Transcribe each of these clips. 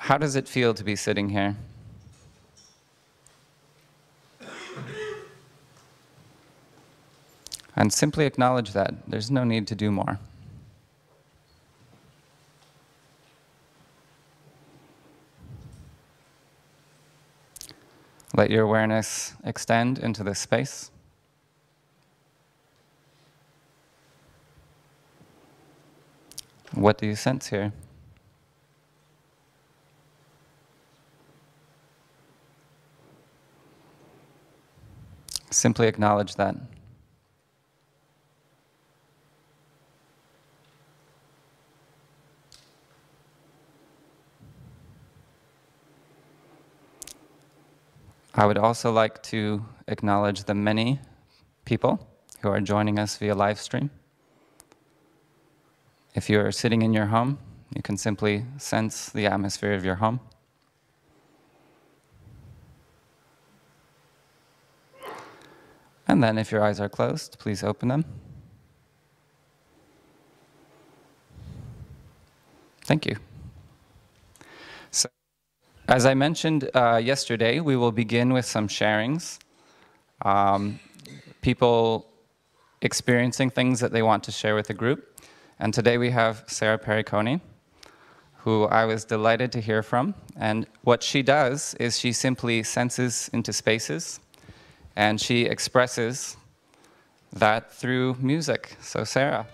How does it feel to be sitting here? And simply acknowledge that. There's no need to do more. Let your awareness extend into this space. What do you sense here? Simply acknowledge that. I would also like to acknowledge the many people who are joining us via live stream. If you're sitting in your home, you can simply sense the atmosphere of your home. And then if your eyes are closed, please open them. Thank you. So, as I mentioned yesterday, we will begin with some sharings. People experiencing things that they want to share with the group. And today we have Sarah Perricone, who I was delighted to hear from. And what she does is she simply senses into spaces, and she expresses that through music. So Sarah.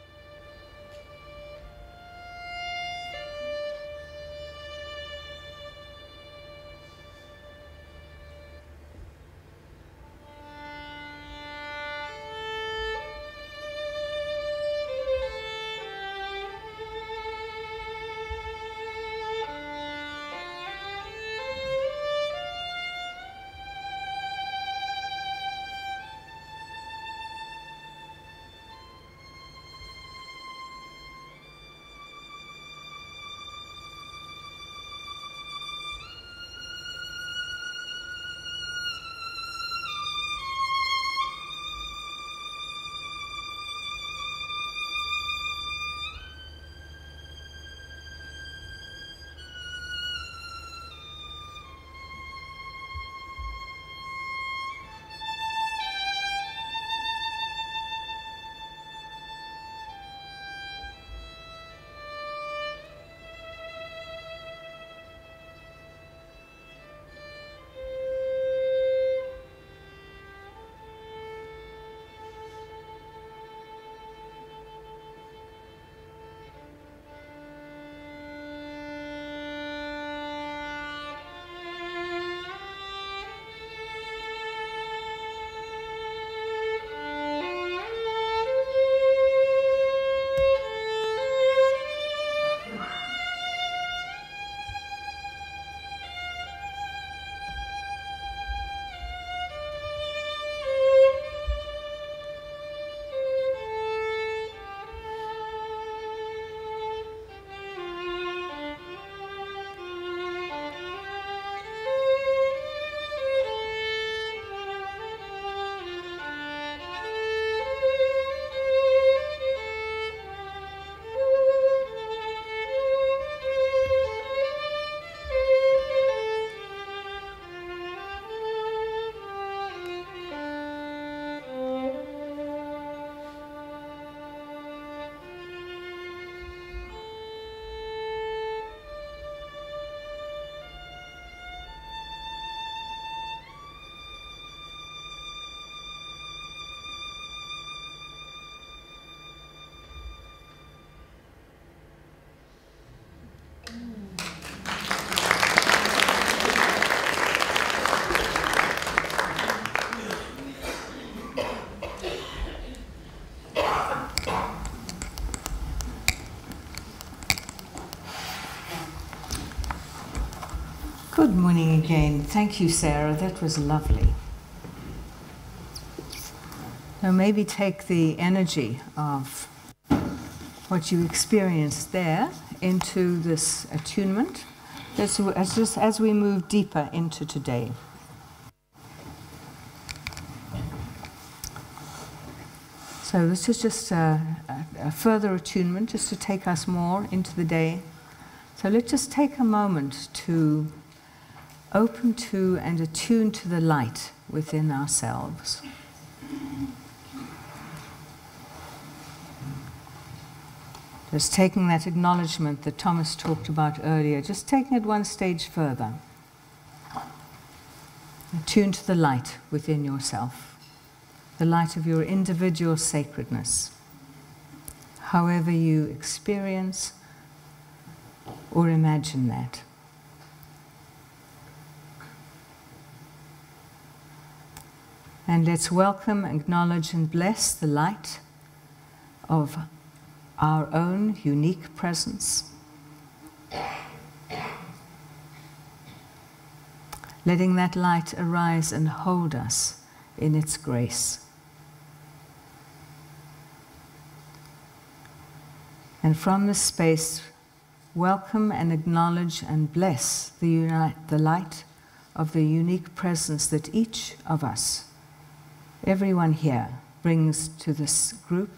Good morning again. Thank you, Sarah. That was lovely. Now maybe take the energy of what you experienced there into this attunement as we move deeper into today. So this is just a further attunement, just to take us more into the day, So let's just take a moment to open to and attune to the light within ourselves. Just taking that acknowledgement that Thomas talked about earlier, just taking it one stage further. Attune to the light within yourself, the light of your individual sacredness, however you experience or imagine that. And let's welcome, acknowledge, and bless the light of our own unique presence. Letting that light arise and hold us in its grace. And from this space, welcome and acknowledge and bless the light of the unique presence that each of us, everyone here, brings to this group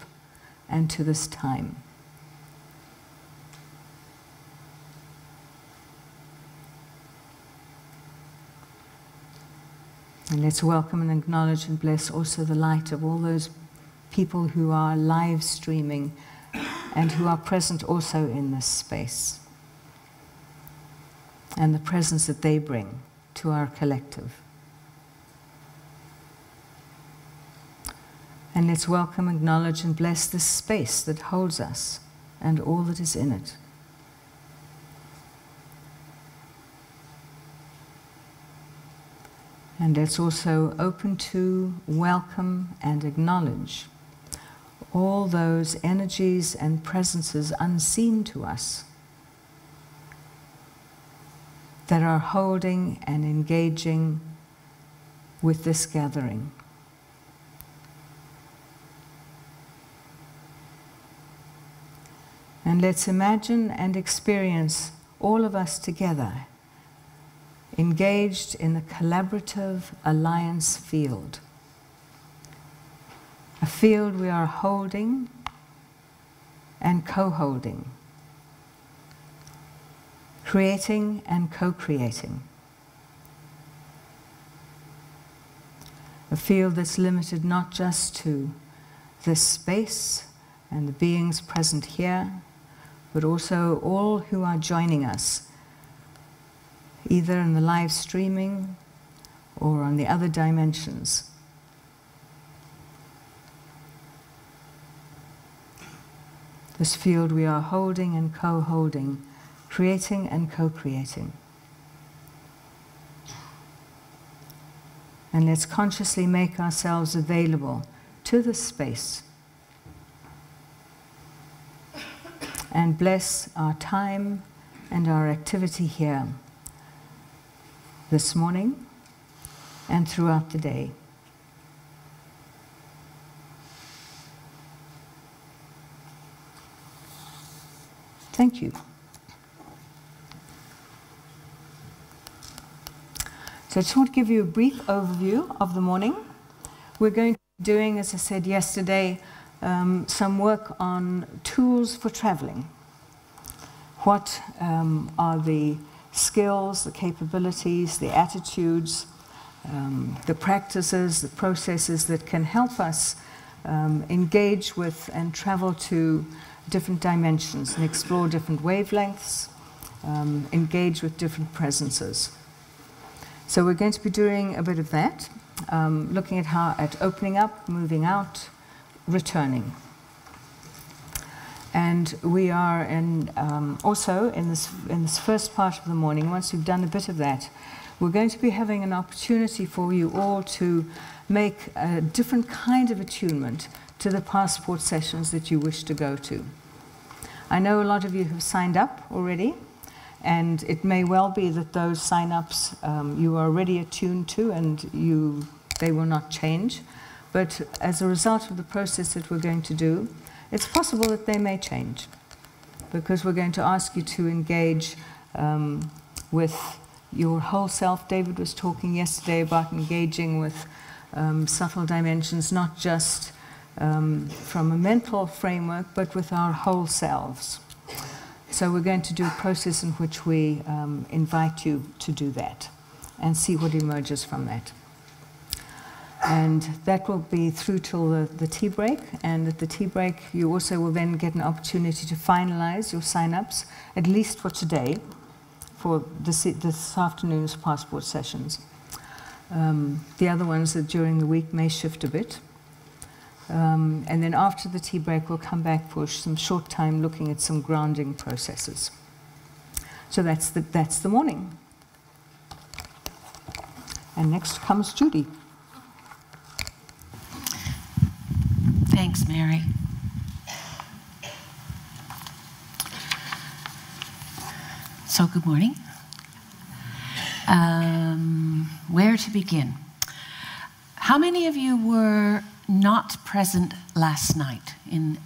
and to this time. And let's welcome and acknowledge and bless also the light of all those people who are live streaming and who are present also in this space, and the presence that they bring to our collective. And let's welcome, acknowledge, and bless this space that holds us and all that is in it. And let's also open to, welcome, and acknowledge all those energies and presences unseen to us that are holding and engaging with this gathering. And let's imagine and experience all of us together, engaged in a collaborative alliance field. A field we are holding and co-holding, creating and co-creating. A field that's limited not just to this space and the beings present here, but also all who are joining us, either in the live streaming or on the other dimensions. This field we are holding and co-holding, creating and co-creating. And let's consciously make ourselves available to this space and bless our time and our activity here this morning and throughout the day. Thank you. So I just want to give you a brief overview of the morning. We're going to be doing, as I said yesterday, some work on tools for traveling. What are the skills, the capabilities, the attitudes, the practices, the processes that can help us engage with and travel to different dimensions and explore different wavelengths, engage with different presences. So we're going to be doing a bit of that, looking at opening up, moving out, returning. And we are also in this first part of the morning, once we've done a bit of that, we're going to be having an opportunity for you all to make a different kind of attunement to the passport sessions that you wish to go to. I know a lot of you have signed up already, and it may well be that those sign-ups you are already attuned to and they will not change. But as a result of the process that we're going to do, it's possible that they may change, because we're going to ask you to engage with your whole self. David was talking yesterday about engaging with subtle dimensions, not just from a mental framework, but with our whole selves. So we're going to do a process in which we invite you to do that and see what emerges from that. And that will be through till the tea break. And at the tea break, you also will then get an opportunity to finalize your sign-ups, at least for today, for this afternoon's passport sessions. The other ones that during the week may shift a bit. And then after the tea break, we'll come back for some short time looking at some grounding processes. So that's the morning. And next comes Judy. Thanks, Mary. So, good morning. Where to begin? How many of you were not present last night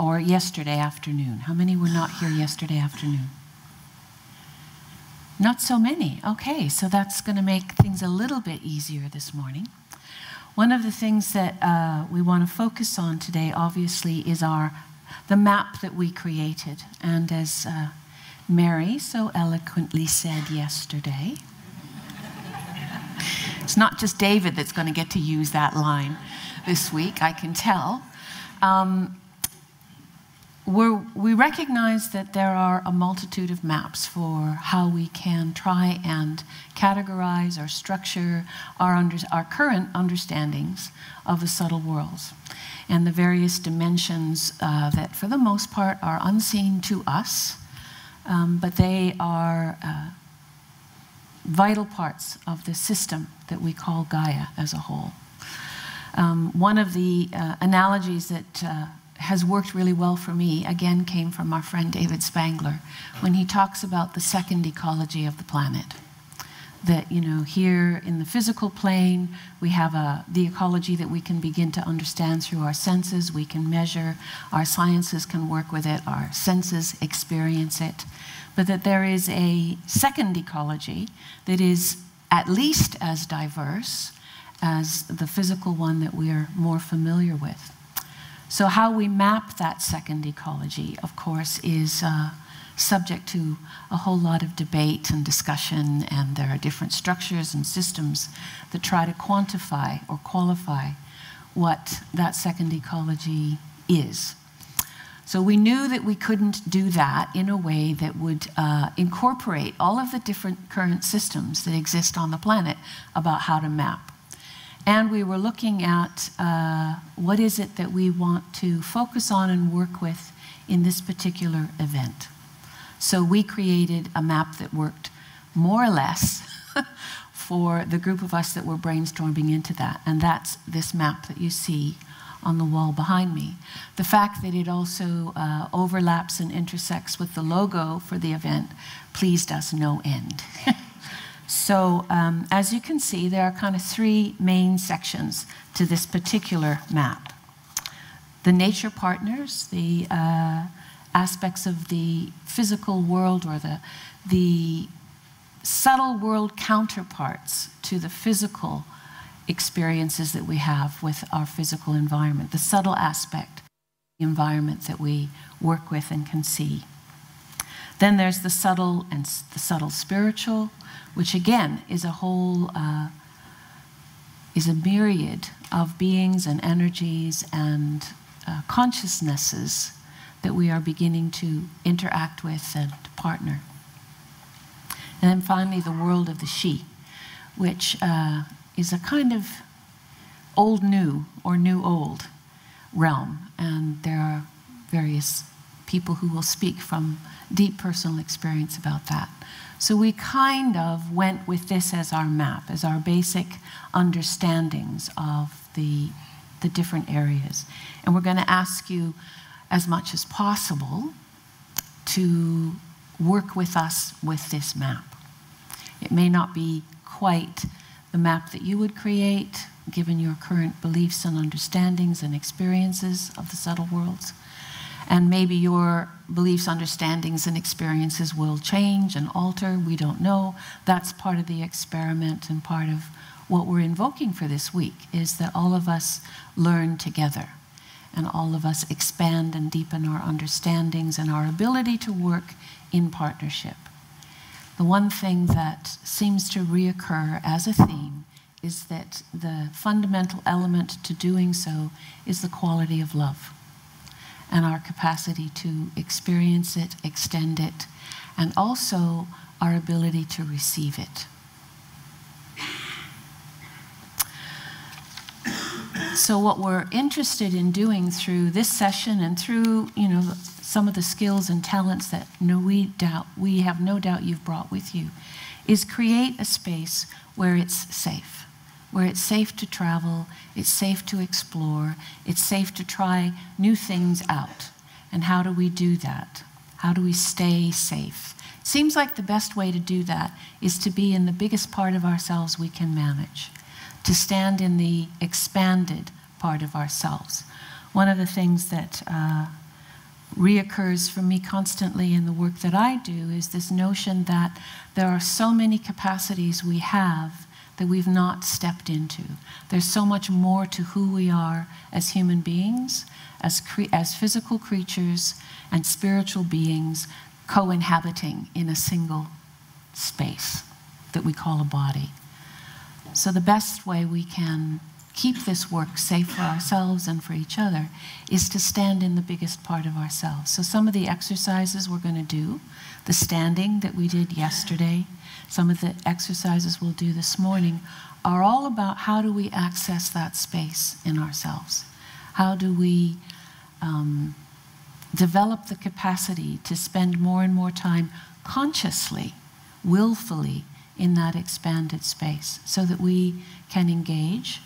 or yesterday afternoon? How many were not here yesterday afternoon? Not so many. Okay, so that's going to make things a little bit easier this morning. One of the things that we want to focus on today, obviously, is the map that we created. And as Mary so eloquently said yesterday, it's not just David that's going to get to use that line this week, I can tell. We recognize that there are a multitude of maps for how we can try and categorize or structure our current understandings of the subtle worlds and the various dimensions that, for the most part, are unseen to us, but they are vital parts of the system that we call Gaia as a whole. One of the analogies that has worked really well for me, again, came from our friend David Spangler, when he talks about the second ecology of the planet. That, you know, here in the physical plane, we have the ecology that we can begin to understand through our senses. We can measure, our sciences can work with it, our senses experience it. But that there is a second ecology that is at least as diverse as the physical one that we are more familiar with. So how we map that second ecology, of course, is subject to a whole lot of debate and discussion, and there are different structures and systems that try to quantify or qualify what that second ecology is. So we knew that we couldn't do that in a way that would incorporate all of the different current systems that exist on the planet about how to map. And we were looking at what is it that we want to focus on and work with in this particular event. So we created a map that worked more or less for the group of us that were brainstorming into that. And that's this map that you see on the wall behind me. The fact that it also overlaps and intersects with the logo for the event pleased us no end. So as you can see, there are kind of three main sections to this particular map. The nature partners, the aspects of the physical world or the subtle world counterparts to the physical experiences that we have with our physical environment, the subtle aspect of the environment that we work with and can see. Then there's the subtle and the subtle spiritual, which again is a whole, is a myriad of beings and energies and consciousnesses that we are beginning to interact with and partner. And then finally, the world of the she, which is a kind of old-new or new-old realm. And there are various people who will speak from deep personal experience about that. So we kind of went with this as our map, as our basic understandings of the different areas. And we're going to ask you as much as possible to work with us with this map. It may not be quite the map that you would create, given your current beliefs and understandings and experiences of the subtle worlds. And maybe your beliefs, understandings, and experiences will change and alter. We don't know. That's part of the experiment and part of what we're invoking for this week, is that all of us learn together. and all of us expand and deepen our understandings and our ability to work in partnership. The one thing that seems to reoccur as a theme is that the fundamental element to doing so is the quality of love and our capacity to experience it, extend it, and also our ability to receive it. So what we're interested in doing through this session and through, some of the skills and talents that we have no doubt you've brought with you, is create a space where it's safe. Where it's safe to travel, it's safe to explore, it's safe to try new things out. And how do we do that? How do we stay safe? It seems like the best way to do that is to be in the biggest part of ourselves we can manage, to stand in the expanded part of ourselves. One of the things that reoccurs for me constantly in the work that I do is this notion that there are so many capacities we have that we've not stepped into. There's so much more to who we are as human beings, as physical creatures and spiritual beings co-inhabiting in a single space that we call a body. So the best way we can keep this work safe for ourselves and for each other is to stand in the biggest part of ourselves. So some of the exercises we're going to do, the standing that we did yesterday, some of the exercises we'll do this morning, are all about how do we access that space in ourselves? How do we develop the capacity to spend more and more time consciously, willfully, in that expanded space so that we can engage,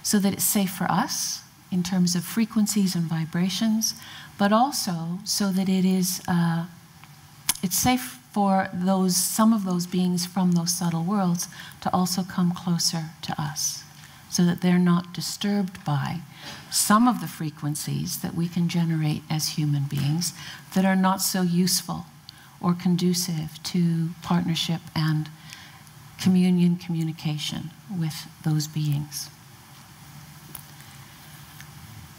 so that it's safe for us in terms of frequencies and vibrations, but also so that it is it's safe for some of those beings from those subtle worlds to also come closer to us, so that they're not disturbed by some of the frequencies that we can generate as human beings that are not so useful or conducive to partnership and communication with those beings.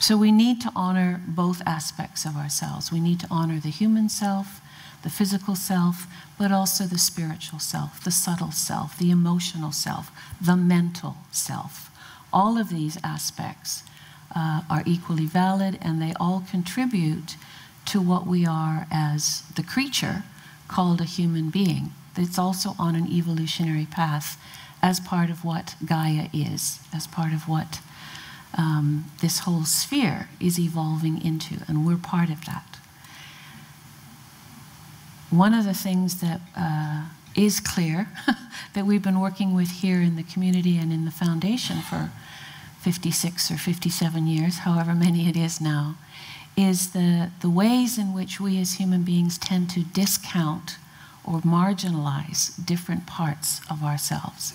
So we need to honor both aspects of ourselves. We need to honor the human self, the physical self, but also the spiritual self, the subtle self, the emotional self, the mental self. All of these aspects are equally valid, and they all contribute to what we are as the creature called a human being. It's also on an evolutionary path as part of what Gaia is, as part of what this whole sphere is evolving into, and we're part of that. One of the things that is clear that we've been working with here in the community and in the foundation for 56 or 57 years, however many it is now, is the ways in which we as human beings tend to discount or marginalize different parts of ourselves.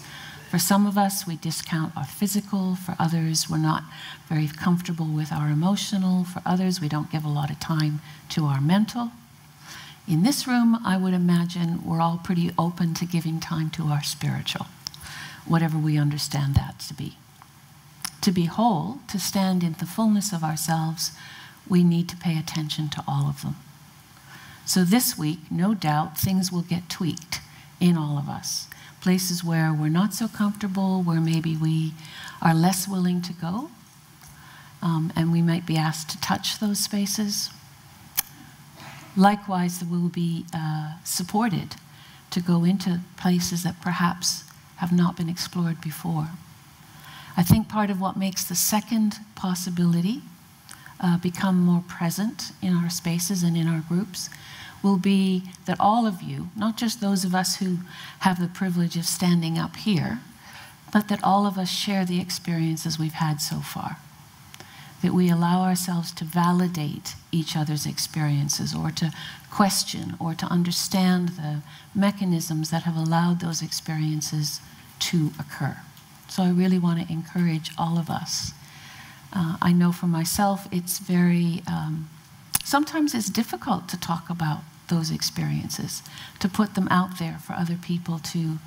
For some of us, we discount our physical. For others, we're not very comfortable with our emotional. For others, we don't give a lot of time to our mental. In this room, I would imagine we're all pretty open to giving time to our spiritual, whatever we understand that to be. To be whole, to stand in the fullness of ourselves, we need to pay attention to all of them. So this week, no doubt, things will get tweaked in all of us. Places where we're not so comfortable, where maybe we are less willing to go, and we might be asked to touch those spaces. Likewise, we will be supported to go into places that perhaps have not been explored before. I think part of what makes the second possibility become more present in our spaces and in our groups will be that all of you, not just those of us who have the privilege of standing up here, but that all of us share the experiences we've had so far. That we allow ourselves to validate each other's experiences, or to question, or to understand the mechanisms that have allowed those experiences to occur. So I really want to encourage all of us. I know for myself, it's very, sometimes it's difficult to talk about those experiences, to put them out there for other people to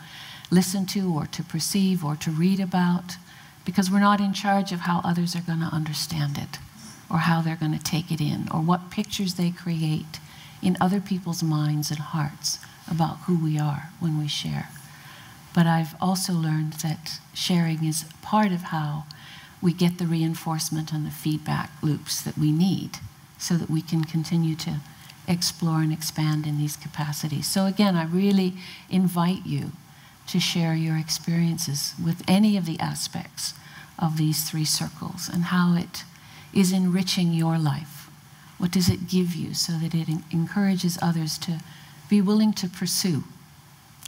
listen to, or to perceive, or to read about, because we're not in charge of how others are going to understand it. or how they're going to take it in, or what pictures they create in other people's minds and hearts about who we are when we share. But I've also learned that sharing is part of how we get the reinforcement and the feedback loops that we need so that we can continue to explore and expand in these capacities. So again, I really invite you to share your experiences with any of the aspects of these three circles and how it is enriching your life. What does it give you so that it encourages others to be willing to pursue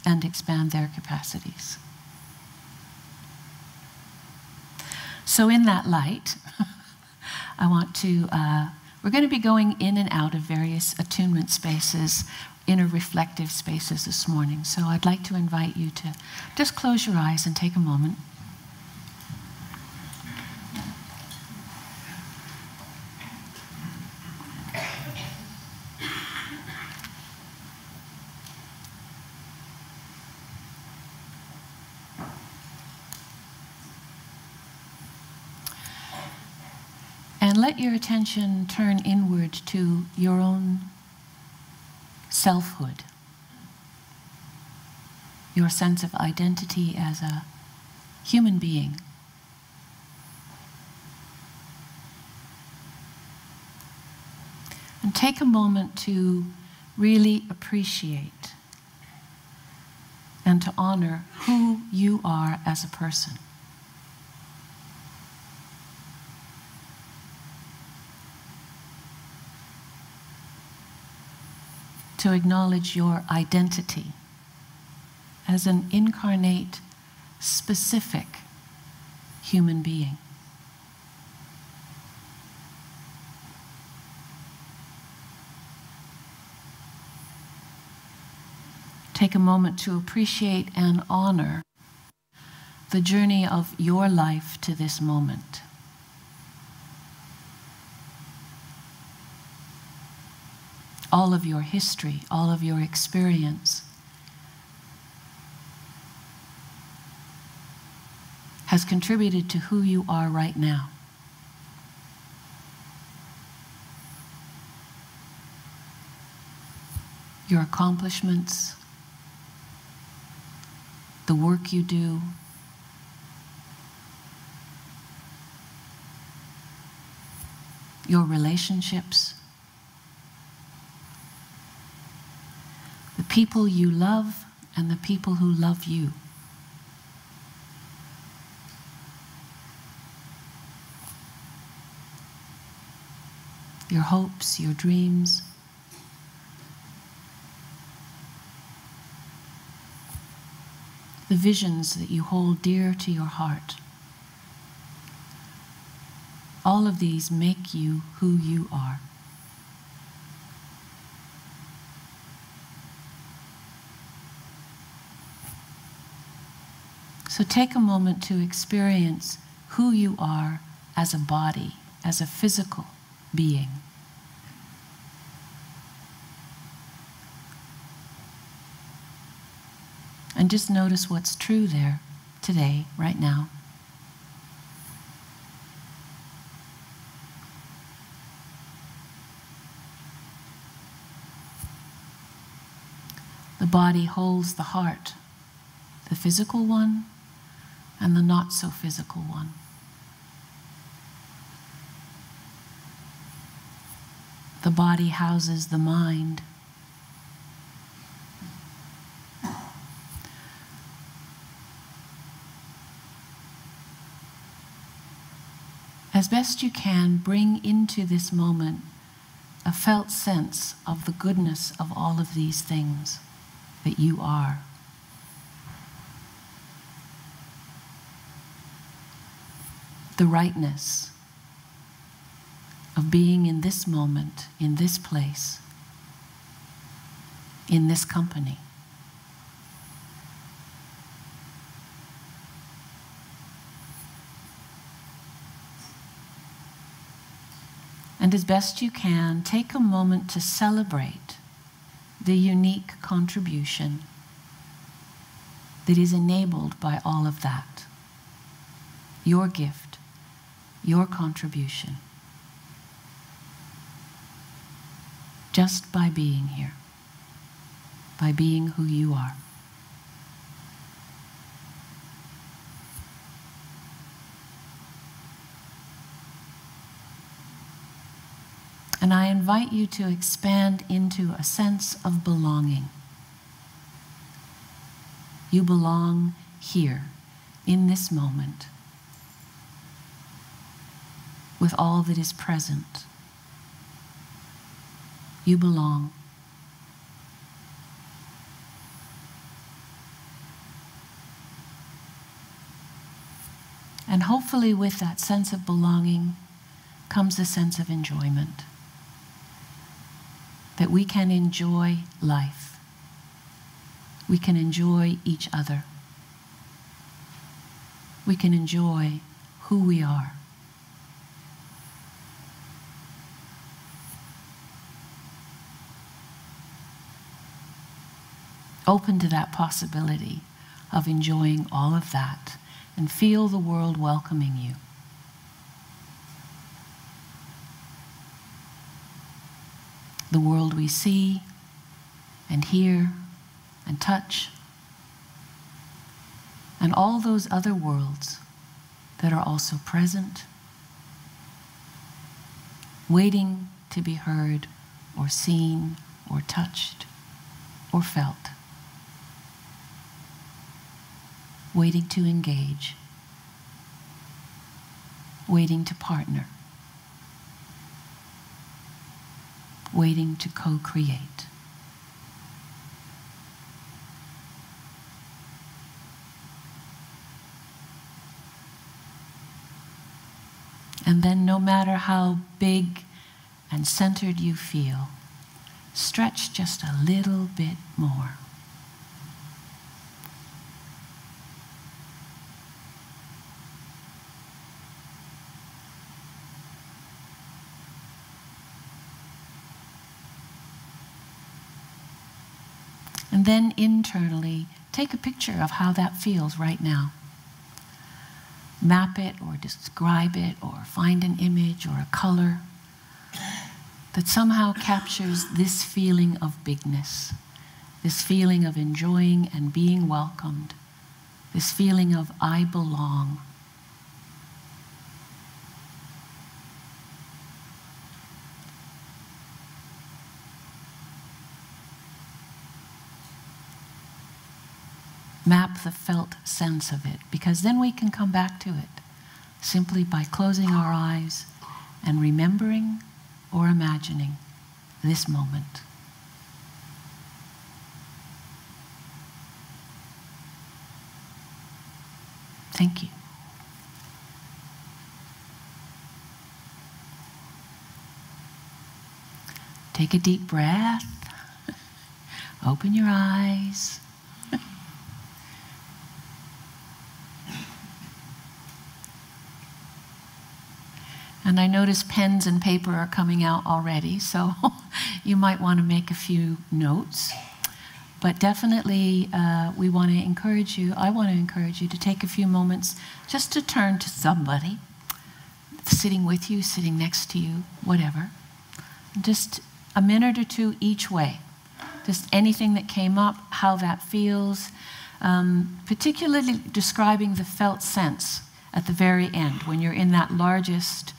and expand their capacities? So in that light, I want to, we're going to be going in and out of various attunement spaces, inner reflective spaces this morning. So I'd like to invite you to just close your eyes and take a moment. And let your attention turn inward to your own selfhood, your sense of identity as a human being. And take a moment to really appreciate and to honor who you are as a person. To acknowledge your identity as an incarnate, specific human being. Take a moment to appreciate and honor the journey of your life to this moment. All of your history, all of your experience has contributed to who you are right now. Your accomplishments, the work you do, your relationships, the people you love and the people who love you. Your hopes, your dreams, the visions that you hold dear to your heart. All of these make you who you are. So take a moment to experience who you are as a body, as a physical being. And just notice what's true there today, right now. The body holds the heart, the physical one and the not so physical one. The body houses the mind. As best you can, bring into this moment a felt sense of the goodness of all of these things that you are. The rightness of being in this moment, in this place, in this company. And as best you can, take a moment to celebrate the unique contribution that is enabled by all of that. Your gift, your contribution. just by being here, by being who you are. And I invite you to expand into a sense of belonging. You belong here, in this moment, with all that is present. You belong. And hopefully with that sense of belonging comes a sense of enjoyment. That we can enjoy life. We can enjoy each other. We can enjoy who we are. Open to that possibility of enjoying all of that and feel the world welcoming you. The world we see and hear and touch, and all those other worlds that are also present, waiting to be heard or seen or touched or felt, waiting to engage, waiting to partner, waiting to co-create. And then no matter how big and centered you feel, stretch just a little bit more. And then internally, take a picture of how that feels right now. Map it or describe it or find an image or a color that somehow captures this feeling of bigness, this feeling of enjoying and being welcomed, this feeling of I belong. Map the felt sense of it, because then we can come back to it simply by closing our eyes and remembering or imagining this moment. Thank you. Take a deep breath. Open your eyes. And I notice pens and paper are coming out already, so you might want to make a few notes. But definitely we want to encourage you, I want to encourage you to take a few moments just to turn to somebody sitting with you, sitting next to you, whatever. Just a minute or two each way. Just anything that came up, how that feels, particularly describing the felt sense at the very end when you're in that largest,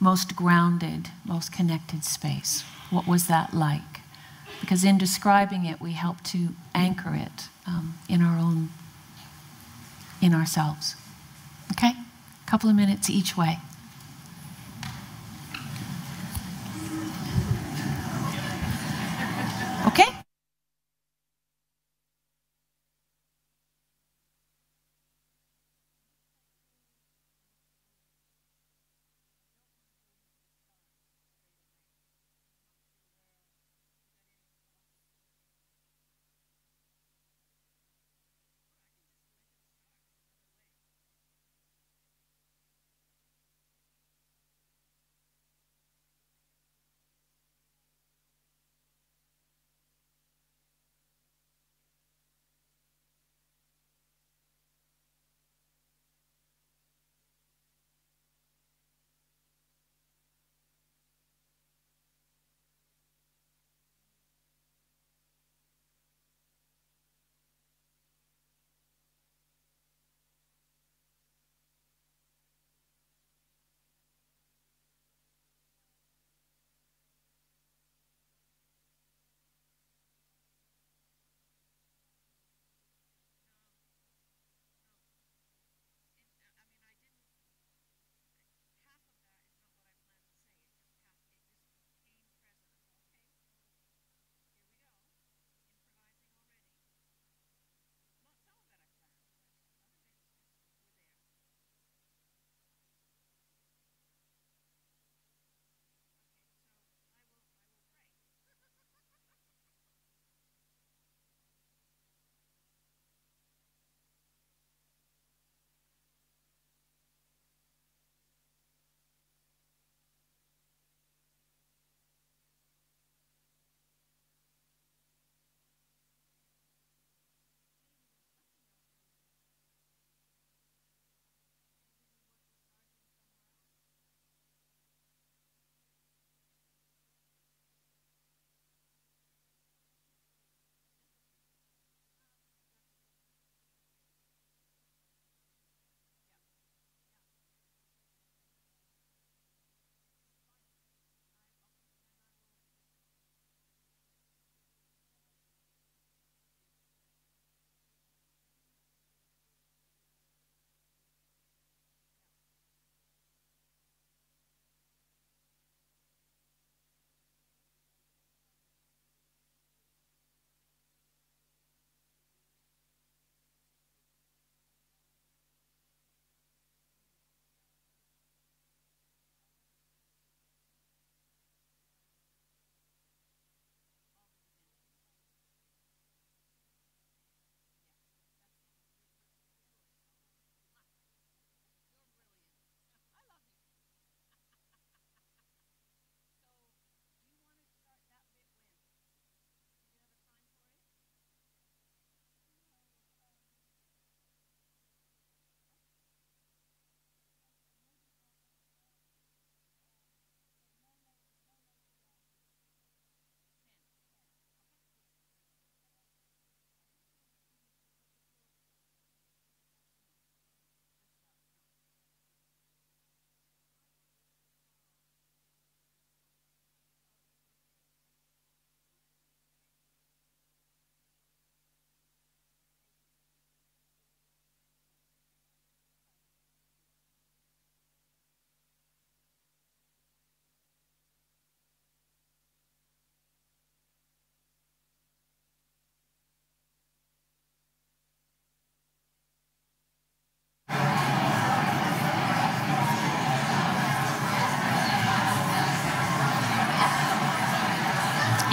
most grounded, most connected space. What was that like? Because in describing it, we help to anchor it in ourselves. Okay? A couple of minutes each way. Okay?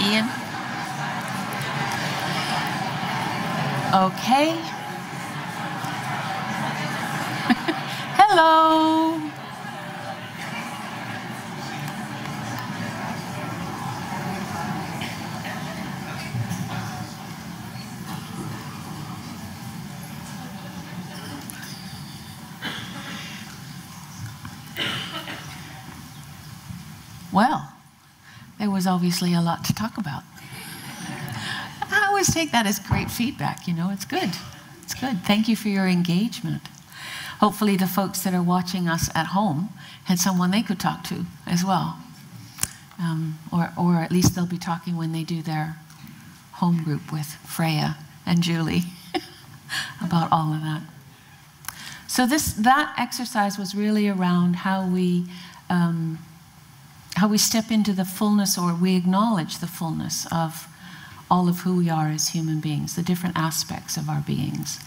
Ian? Okay. Hello. Well, there was obviously a lot to talk about. I always take that as great feedback, you know, it's good. It's good. Thank you for your engagement. Hopefully the folks that are watching us at home had someone they could talk to as well. Or at least they'll be talking when they do their home group with Freya and Julie about all of that. So that exercise was really around how we step into the fullness, or we acknowledge the fullness of all of who we are as human beings, the different aspects of our beings.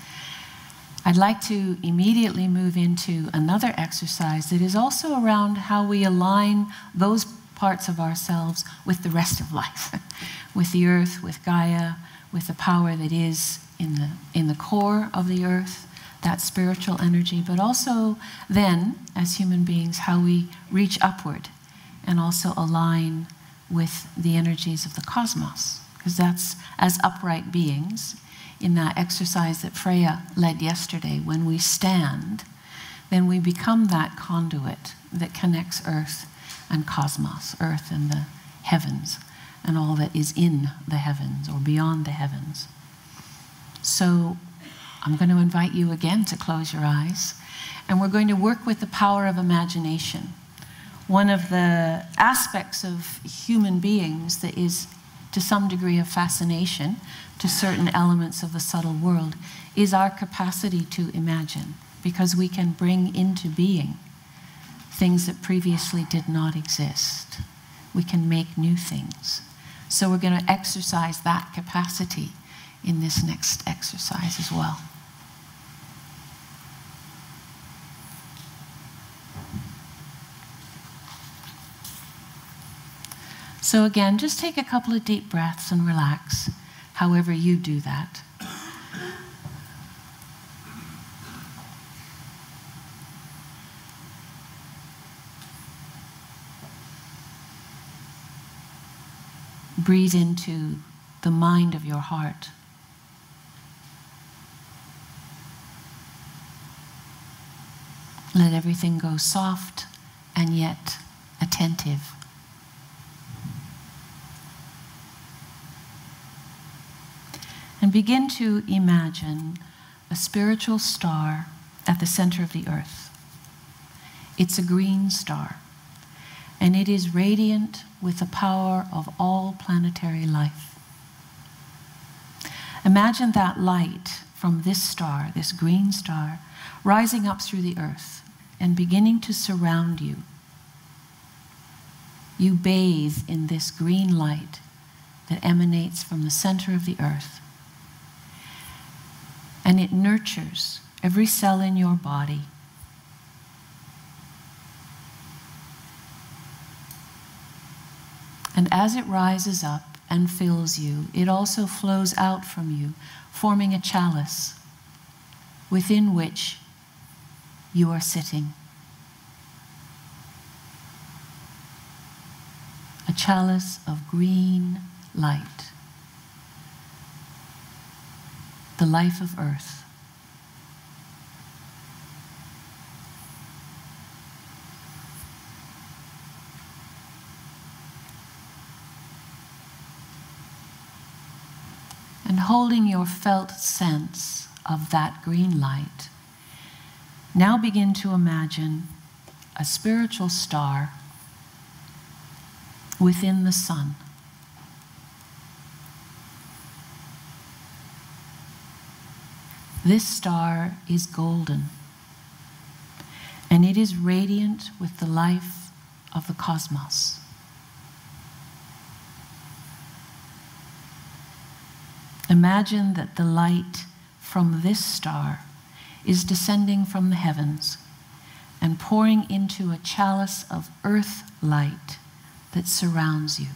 I'd like to immediately move into another exercise that is also around how we align those parts of ourselves with the rest of life, with the earth, with Gaia, with the power that is in the core of the earth, that spiritual energy, but also then, as human beings, how we reach upward and also align with the energies of the cosmos. Because that's, as upright beings, in that exercise that Freya led yesterday, when we stand, then we become that conduit that connects earth and cosmos, earth and the heavens, and all that is in the heavens or beyond the heavens. So I'm going to invite you again to close your eyes, and we're going to work with the power of imagination. One of the aspects of human beings that is to some degree of fascination to certain elements of the subtle world is our capacity to imagine, because we can bring into being things that previously did not exist. We can make new things. So we're going to exercise that capacity in this next exercise as well. So again, just take a couple of deep breaths and relax, however you do that. Breathe into the mind of your heart. Let everything go soft and yet attentive. And begin to imagine a spiritual star at the center of the earth. It's a green star, and it is radiant with the power of all planetary life. Imagine that light from this star, this green star, rising up through the earth and beginning to surround you. You bathe in this green light that emanates from the center of the earth. And it nurtures every cell in your body. And as it rises up and fills you, it also flows out from you, forming a chalice within which you are sitting. A chalice of green light. The life of earth. And holding your felt sense of that green light, now begin to imagine a spiritual star within the sun. This star is golden, and it is radiant with the life of the cosmos. Imagine that the light from this star is descending from the heavens and pouring into a chalice of earth light that surrounds you.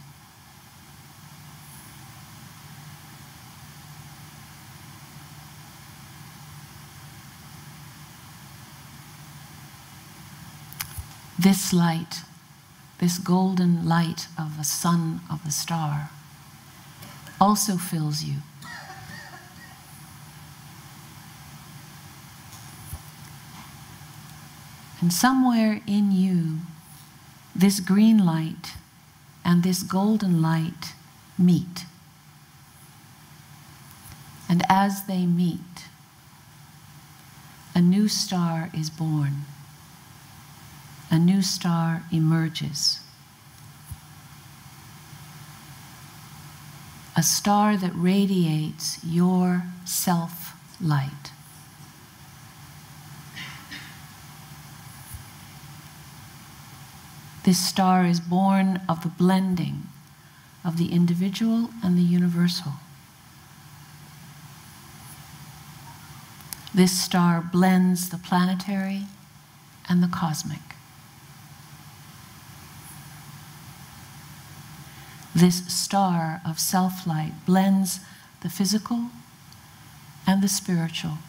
This light, this golden light of the sun, of the star, also fills you. And somewhere in you, this green light and this golden light meet. And as they meet, a new star is born. A new star emerges. A star that radiates your self-light. This star is born of the blending of the individual and the universal. This star blends the planetary and the cosmic. This star of self-light blends the physical and the spiritual.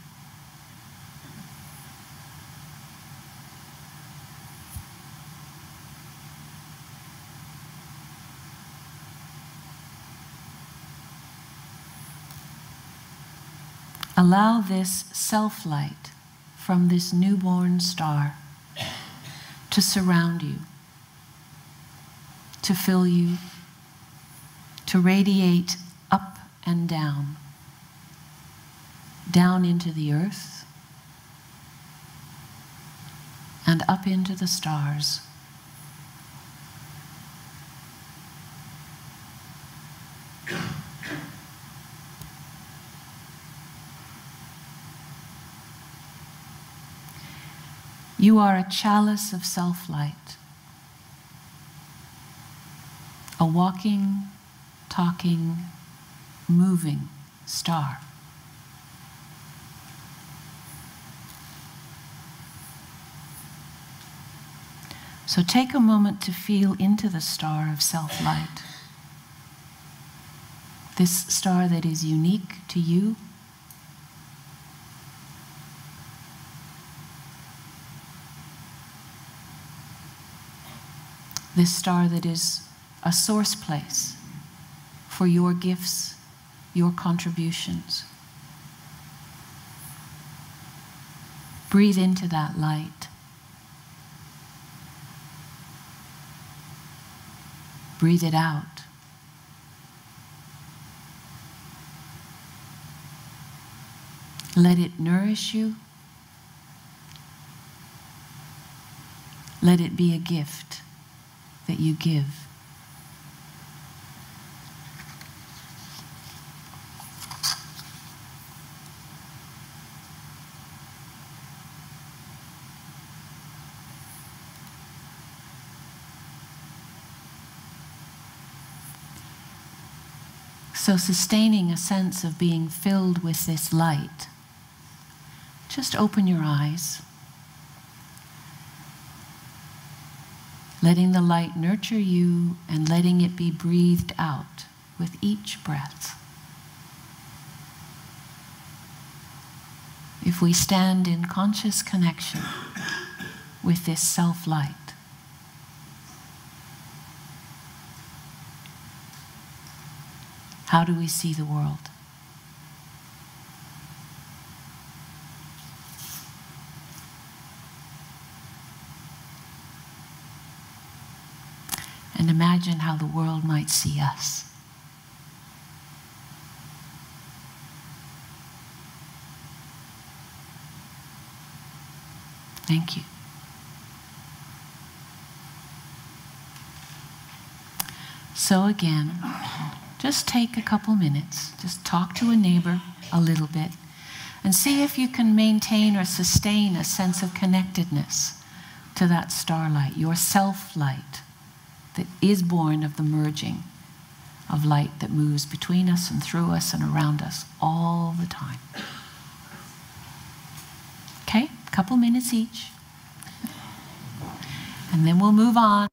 Allow this self-light from this newborn star to surround you, to fill you, to radiate up and down into the earth, and up into the stars. You are a chalice of self-light, a walking, talking, moving star. So take a moment to feel into the star of self-light, this star that is unique to you. This star that is a source place for your gifts, your contributions. Breathe into that light. Breathe it out. Let it nourish you. Let it be a gift that you give. So sustaining a sense of being filled with this light, just open your eyes. Letting the light nurture you and letting it be breathed out with each breath. If we stand in conscious connection with this self-light, how do we see the world? And imagine how the world might see us. Thank you. So again, just take a couple minutes, just talk to a neighbor a little bit, and see if you can maintain or sustain a sense of connectedness to that starlight, your self-light that is born of the merging of light that moves between us and through us and around us all the time. Okay, a couple minutes each. And then we'll move on.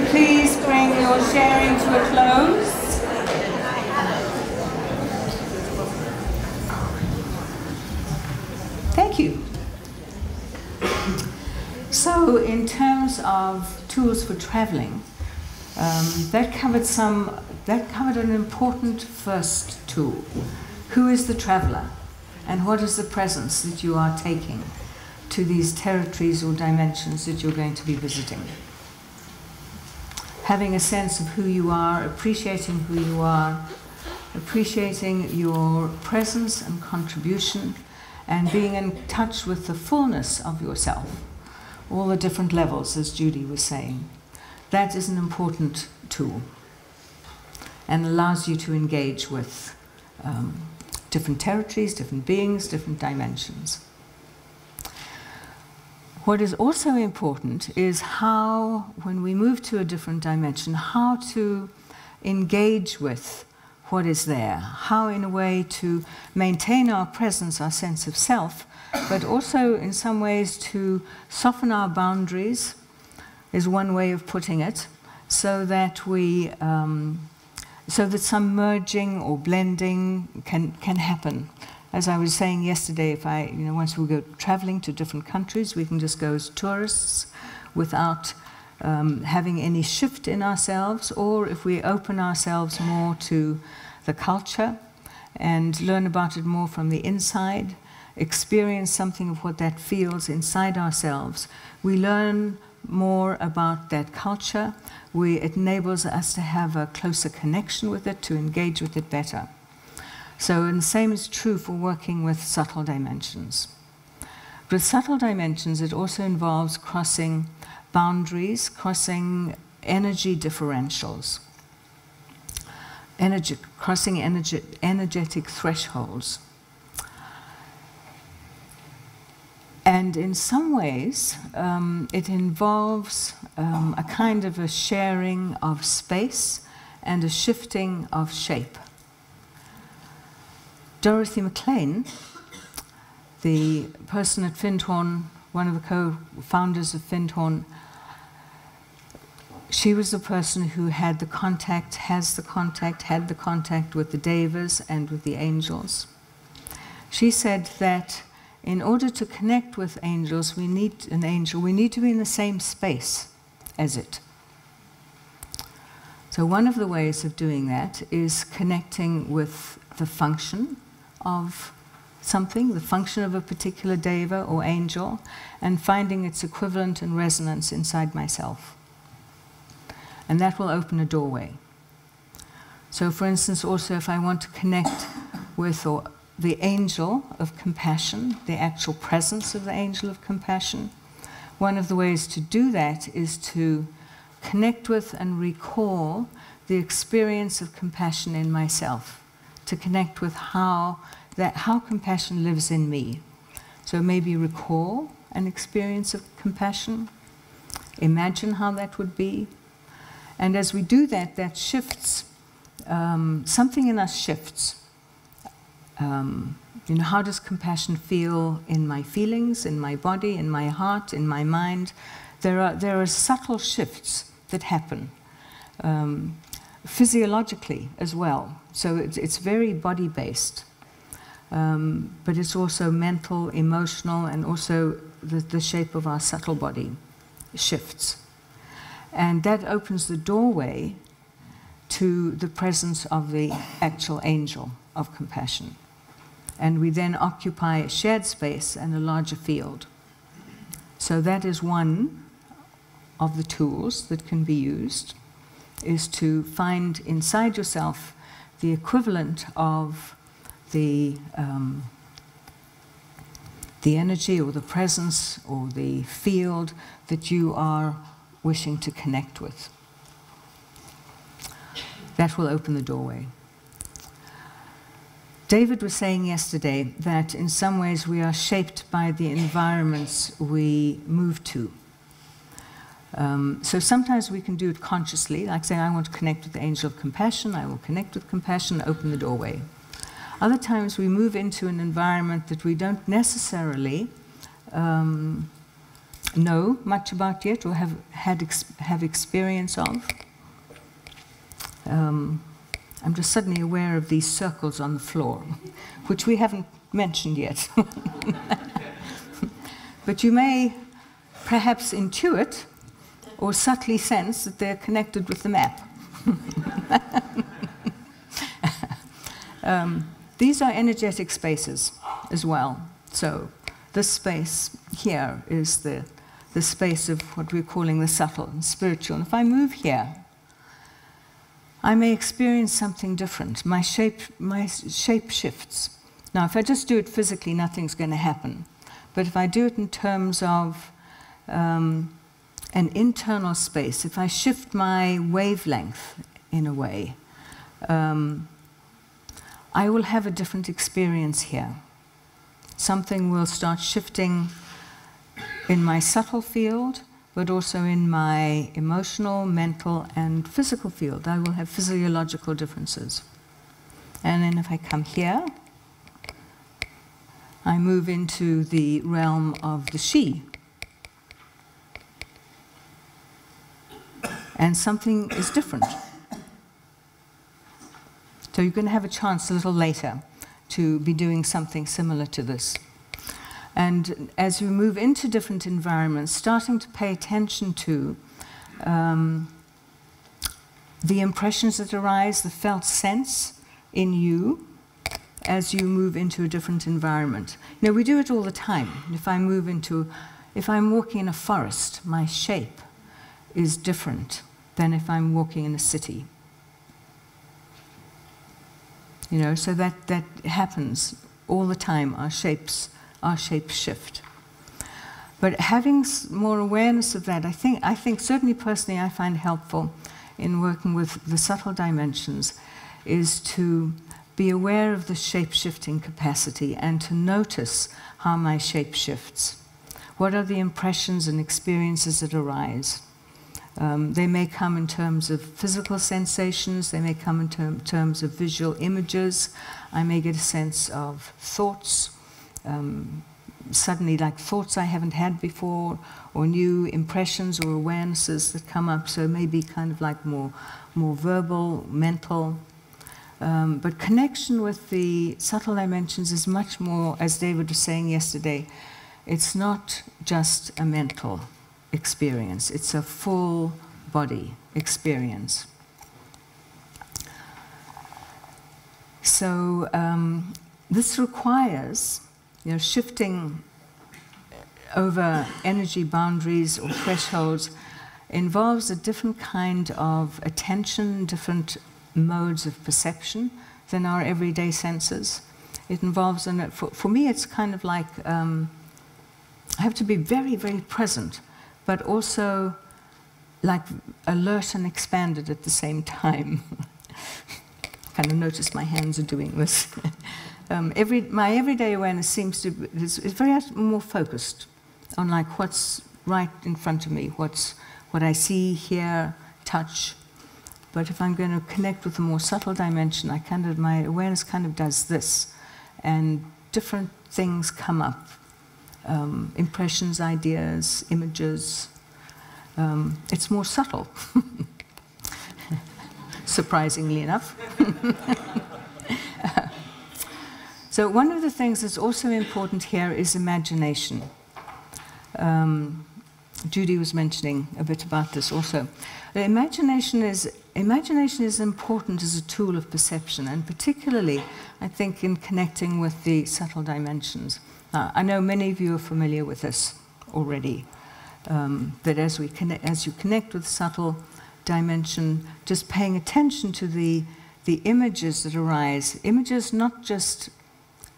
please bring your sharing to a close? Thank you. So, in terms of tools for traveling, that covered an important first tool. Who is the traveler, and what is the presence that you are taking to these territories or dimensions that you're going to be visiting? Having a sense of who you are, appreciating who you are, appreciating your presence and contribution, and being in touch with the fullness of yourself, all the different levels, as Judy was saying. That is an important tool and allows you to engage with different territories, different beings, different dimensions. What is also important is how, when we move to a different dimension, how to engage with what is there, how in a way to maintain our presence, our sense of self, but also in some ways to soften our boundaries, is one way of putting it, so that we, so that some merging or blending can happen. As I was saying yesterday, if once we go traveling to different countries, we can just go as tourists without having any shift in ourselves, or if we open ourselves more to the culture and learn about it more from the inside, experience something of what that feels inside ourselves, we learn more about that culture. It enables us to have a closer connection with it, to engage with it better. So, and the same is true for working with subtle dimensions. With subtle dimensions, it also involves crossing boundaries, crossing energy differentials, crossing energetic thresholds. And in some ways, it involves a kind of a sharing of space and a shifting of shape. Dorothy McLean, the person at Findhorn, one of the co-founders of Findhorn, she was the person who had the contact, had the contact with the devas and with the angels. She said that in order to connect with angels, we need to be in the same space as it. So one of the ways of doing that is connecting with the function of something, the function of a particular deva or angel, and finding its equivalent and resonance inside myself. And that will open a doorway. So for instance, also if I want to connect with the angel of compassion, the actual presence of the angel of compassion, one of the ways to do that is to connect with and recall the experience of compassion in myself, to connect with how compassion lives in me. So maybe recall an experience of compassion, imagine how that would be, and as we do that, that shifts, something in us shifts. How does compassion feel in my feelings, in my body, in my heart, in my mind? There are subtle shifts that happen, physiologically as well. So it's very body-based, but it's also mental, emotional, and also the shape of our subtle body shifts. And that opens the doorway to the presence of the actual angel of compassion. And we then occupy a shared space and a larger field. So that is one of the tools that can be used, is to find inside yourself the equivalent of the energy or the presence or the field that you are wishing to connect with. That will open the doorway. David was saying yesterday that in some ways we are shaped by the environments we move to. So sometimes we can do it consciously, like saying, I want to connect with the angel of compassion, I will connect with compassion, open the doorway. Other times we move into an environment that we don't necessarily know much about yet or have experience of. I'm just suddenly aware of these circles on the floor, which we haven't mentioned yet. But you may perhaps intuit or subtly sense that they're connected with the map. These are energetic spaces as well. So this space here is the space of what we're calling the subtle and spiritual. And if I move here, I may experience something different. My shape shifts. Now, if I just do it physically, nothing's going to happen. But if I do it in terms of an internal space, if I shift my wavelength in a way, I will have a different experience here. Something will start shifting in my subtle field, but also in my emotional, mental, and physical field. I will have physiological differences. And then if I come here, I move into the realm of the she. And something is different. So you're going to have a chance a little later to be doing something similar to this. And as you move into different environments, starting to pay attention to the impressions that arise, the felt sense in you as you move into a different environment. Now, we do it all the time. If I'm walking in a forest, my shape is different than if I'm walking in a city. You know, so that happens all the time. Our shapes shift. But having more awareness of that, I think certainly personally I find helpful in working with the subtle dimensions is to be aware of the shape-shifting capacity and to notice how my shape shifts. What are the impressions and experiences that arise? They may come in terms of physical sensations, they may come in terms of visual images. I may get a sense of thoughts, suddenly like thoughts I haven't had before, or new impressions or awarenesses that come up, so maybe kind of like more verbal, mental. But connection with the subtle dimensions is much more, as David was saying yesterday, it's not just a mental experience, it's a full body experience. So this requires, you know, shifting over energy boundaries or thresholds involves a different kind of attention, different modes of perception than our everyday senses. It involves, for me, it's kind of like I have to be very, very present, but also like alert and expanded at the same time. Kind of notice my hands are doing this. My everyday awareness seems to is very much more focused on like what's right in front of me, what I see, hear, touch. But if I'm going to connect with a more subtle dimension, my awareness kind of does this, and different things come up. Impressions, ideas, images. It's more subtle, surprisingly enough. So one of the things that's also important here is imagination. Judy was mentioning a bit about this also. Imagination is important as a tool of perception, and particularly, I think, in connecting with the subtle dimensions. I know many of you are familiar with this already, that as you connect with subtle dimension, just paying attention to the images that arise, images not just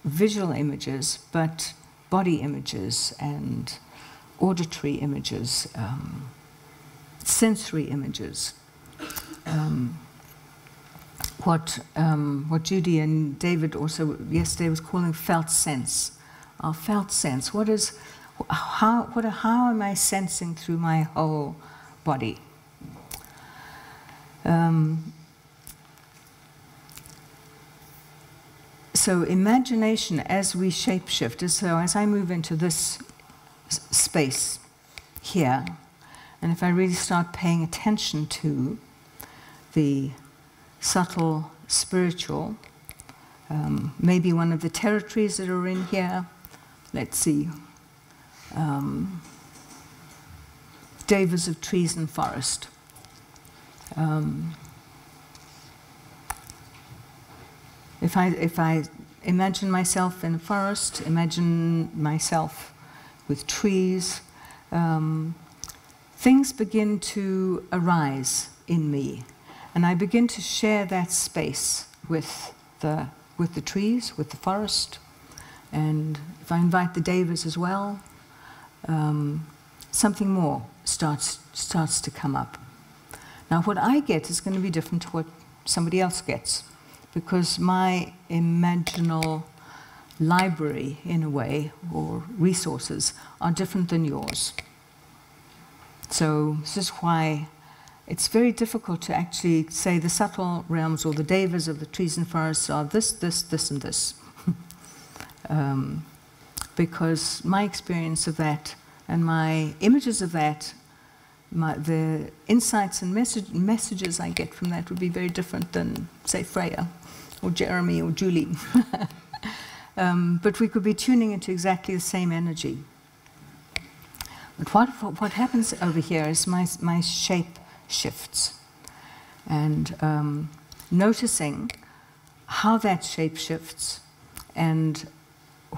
visual images, but body images and auditory images, sensory images. What Judy and David also yesterday was calling felt sense. Our felt sense. How am I sensing through my whole body? So imagination as we shapeshift, so as I move into this space here, and if I really start paying attention to the subtle spiritual, maybe one of the territories that are in here, let's see, Devas of trees and forest. If I imagine myself in a forest, imagine myself with trees, things begin to arise in me, and I begin to share that space with the trees, with the forest, and if I invite the devas as well, something more starts to come up. Now, what I get is going to be different to what somebody else gets, because my imaginal library, in a way, or resources, are different than yours. So this is why it's very difficult to actually say the subtle realms or the devas of the trees and forests are this, this, this, and this. Because my experience of that and my images of that, the insights and messages I get from that would be very different than, say, Freya or Jeremy or Julie. But we could be tuning into exactly the same energy. But what happens over here is my shape shifts. And noticing how that shape shifts and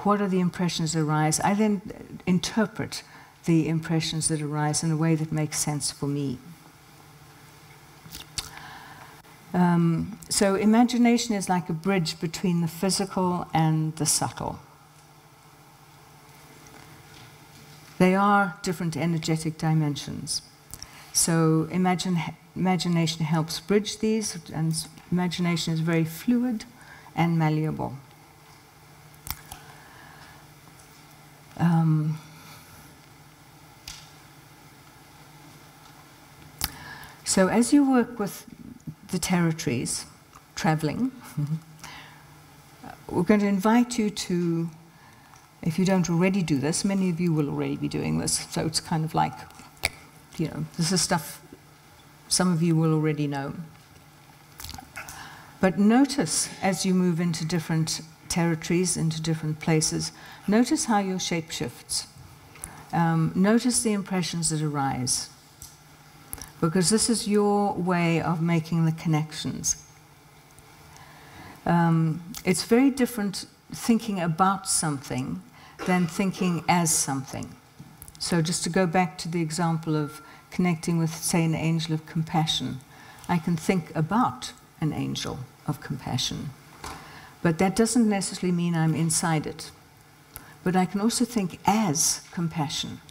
what are the impressions that arise, I then interpret the impressions that arise in a way that makes sense for me. So imagination is like a bridge between the physical and the subtle. They are different energetic dimensions. So imagination helps bridge these, and imagination is very fluid and malleable. So as you work with the territories, traveling, we're going to invite you to, if you don't already do this, many of you will already be doing this, so it's kind of like, you know, this is stuff some of you will already know. But notice as you move into different territories, into different places, notice how your shape shifts. Notice the impressions that arise, because this is your way of making the connections. It's very different thinking about something than thinking as something. So just to go back to the example of connecting with, say, an angel of compassion, I can think about an angel of compassion, but that doesn't necessarily mean I'm inside it. But I can also think as compassion.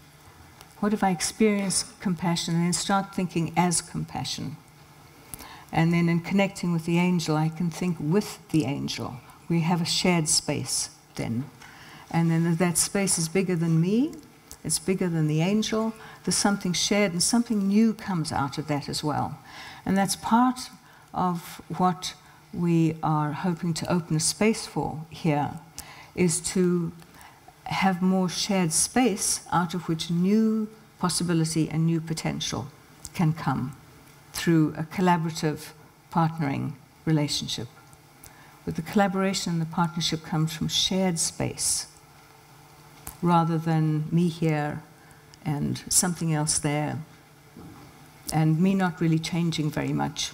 What if I experience compassion and then start thinking as compassion? And then in connecting with the angel, I can think with the angel. We have a shared space then. And then that space is bigger than me, it's bigger than the angel, there's something shared and something new comes out of that as well. And that's part of what we are hoping to open a space for here, is to have more shared space out of which new possibility and new potential can come through a collaborative partnering relationship. But the collaboration and the partnership comes from shared space rather than me here and something else there and me not really changing very much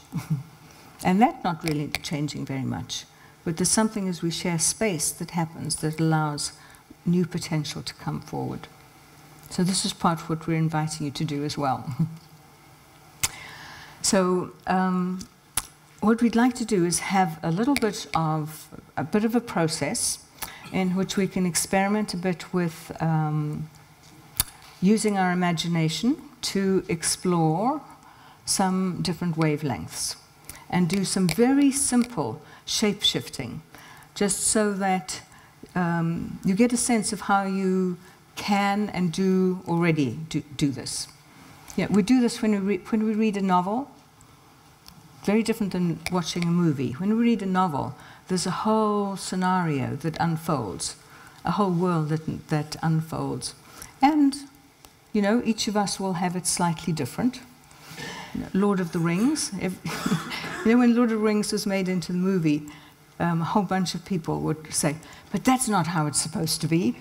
and that not really changing very much. But there's something as we share space that happens that allows new potential to come forward. So this is part of what we're inviting you to do as well. So what we'd like to do is have a bit of a process in which we can experiment a bit with using our imagination to explore some different wavelengths and do some very simple shape shifting, just so that you get a sense of how you can and do already do this. Yeah, we do this when we read a novel. Very different than watching a movie. When we read a novel, there's a whole scenario that unfolds, a whole world that unfolds. And, you know, each of us will have it slightly different. Lord of the Rings, you know, when Lord of the Rings was made into the movie, a whole bunch of people would say, but that's not how it's supposed to be.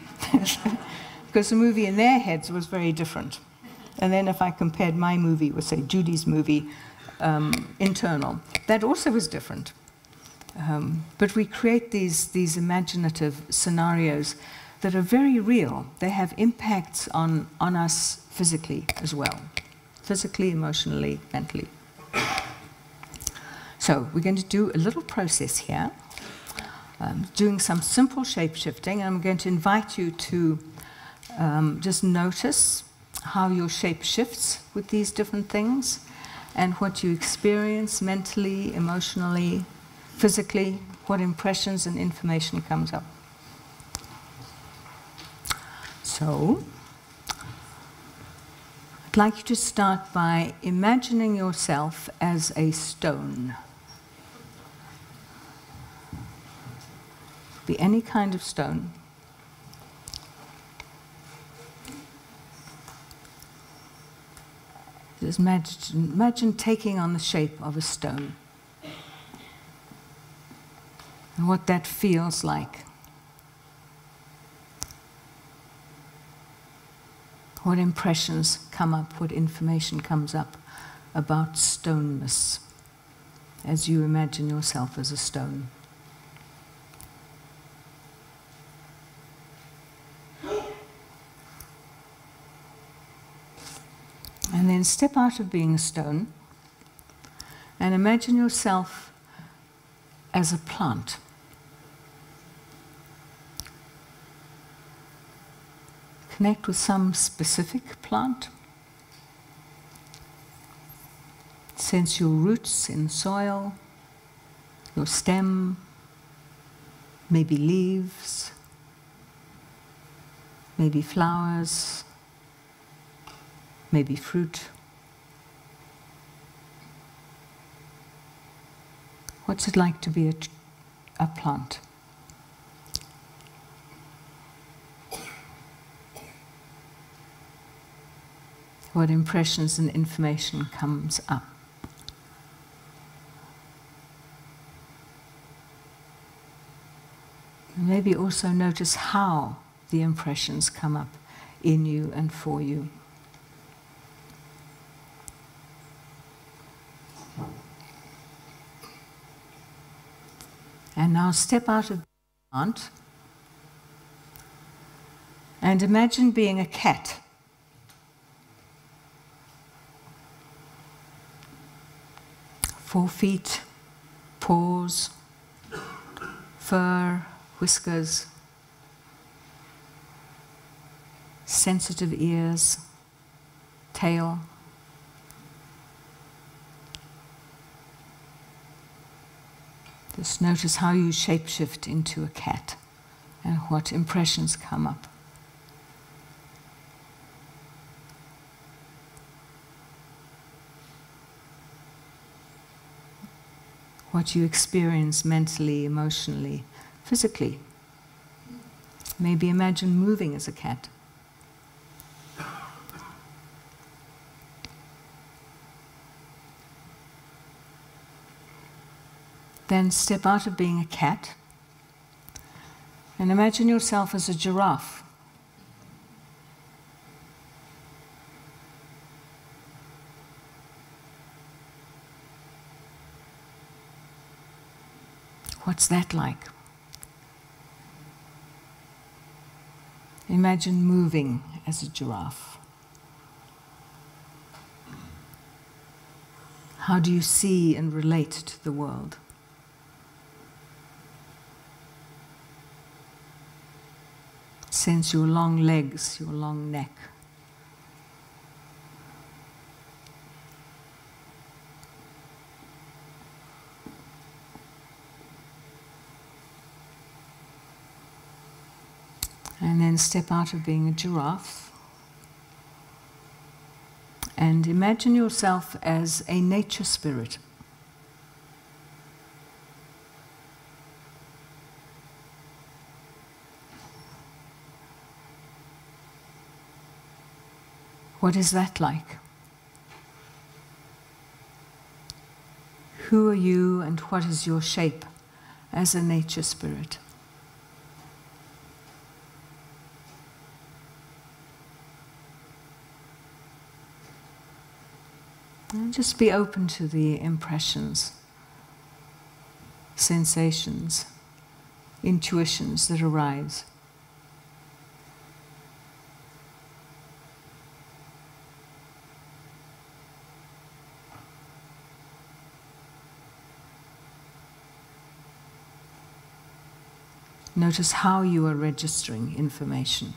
Because the movie in their heads was very different. And then if I compared my movie with, say, Judy's movie, Internal, that also was different. But we create these imaginative scenarios that are very real. They have impacts on us physically as well. Physically, emotionally, mentally. So we're going to do a little process here, doing some simple shape-shifting. I'm going to invite you to just notice how your shape shifts with these different things and what you experience mentally, emotionally, physically, what impressions and information comes up. So, I'd like you to start by imagining yourself as a stone. Be any kind of stone. Just imagine taking on the shape of a stone. And what that feels like. What impressions come up, what information comes up about stoneness as you imagine yourself as a stone. And then step out of being a stone and imagine yourself as a plant. Connect with some specific plant. Sense your roots in soil, your stem, maybe leaves, maybe flowers, maybe fruit. What's it like to be a plant? What impressions and information comes up? And maybe also notice how the impressions come up in you and for you. And now step out of the plant and imagine being a cat. 4 feet, paws, fur, whiskers, sensitive ears, tail. Just notice how you shapeshift into a cat and what impressions come up. What you experience mentally, emotionally, physically. Maybe imagine moving as a cat. Then step out of being a cat and imagine yourself as a giraffe. What's that like? Imagine moving as a giraffe. How do you see and relate to the world? Sense your long legs, your long neck. And then step out of being a giraffe and imagine yourself as a nature spirit. What is that like? Who are you and what is your shape as a nature spirit? And just be open to the impressions, sensations, intuitions that arise. Notice how you are registering information.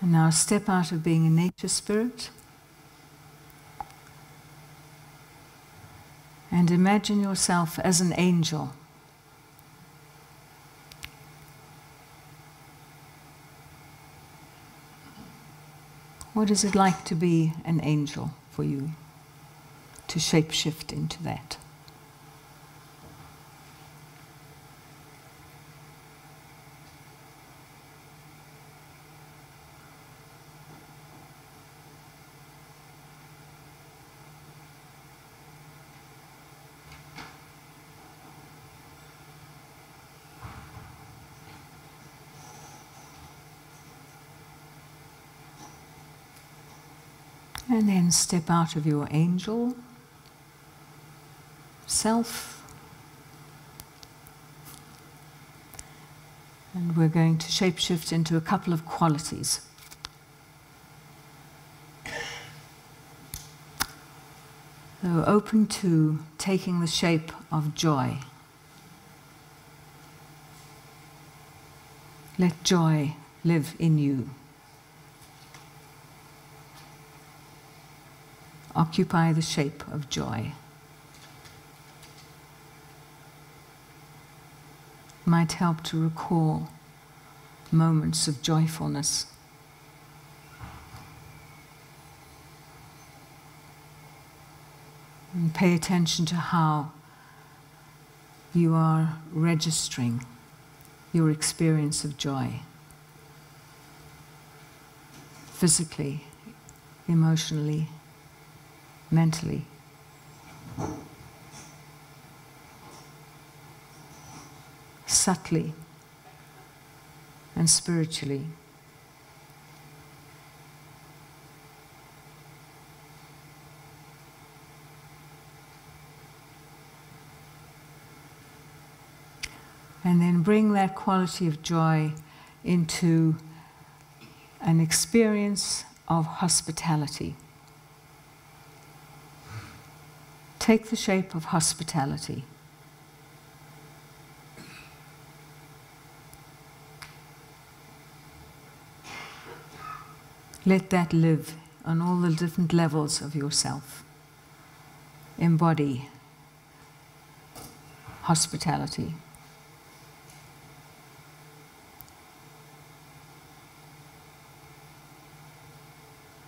And now step out of being a nature spirit and imagine yourself as an angel. What is it like to be an angel for you? To shapeshift into that? And then step out of your angel self. And we're going to shapeshift into a couple of qualities. So open to taking the shape of joy. Let joy live in you. Occupy the shape of joy. Might help to recall moments of joyfulness. And pay attention to how you are registering your experience of joy. Physically, emotionally, mentally. Subtly and spiritually. And then bring that quality of joy into an experience of hospitality. Take the shape of hospitality. Let that live on all the different levels of yourself. Embody hospitality.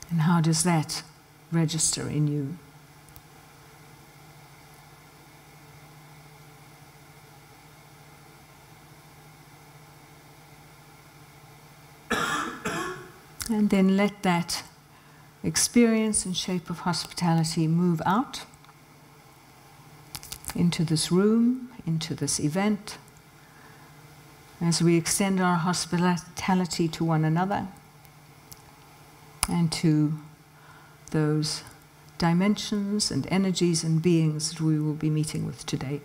And how does that register in you? And then let that experience and shape of hospitality move out into this room, into this event, as we extend our hospitality to one another and to those dimensions and energies and beings that we will be meeting with today.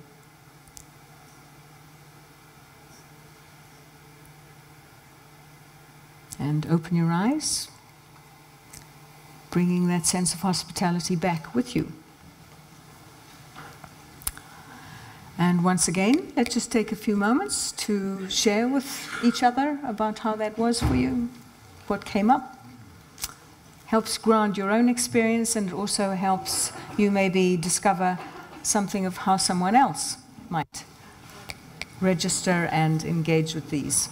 And open your eyes, bringing that sense of hospitality back with you. And once again, let's just take a few moments to share with each other about how that was for you, what came up. Helps ground your own experience, and it also helps you maybe discover something of how someone else might register and engage with these.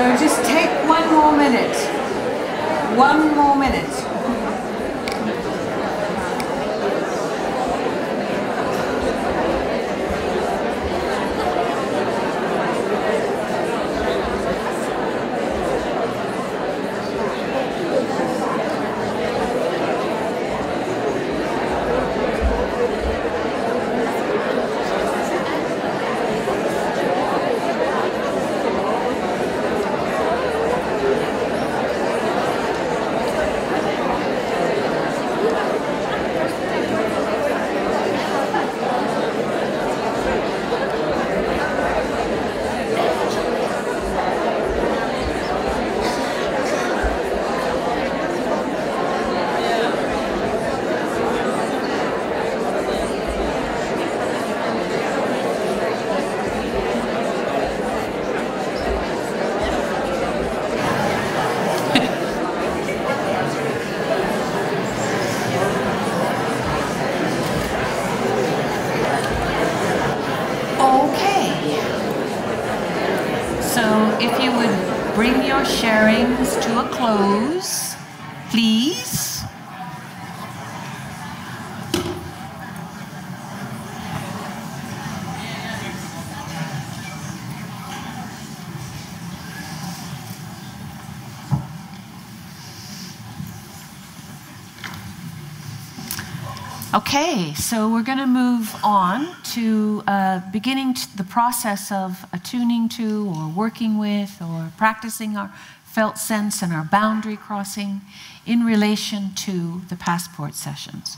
So just take 1 more minute. 1 more minute. Sharings to a close, please. Okay, so we're going to move on to beginning the process of attuning to or working with or practicing our felt sense and our boundary crossing in relation to the passport sessions.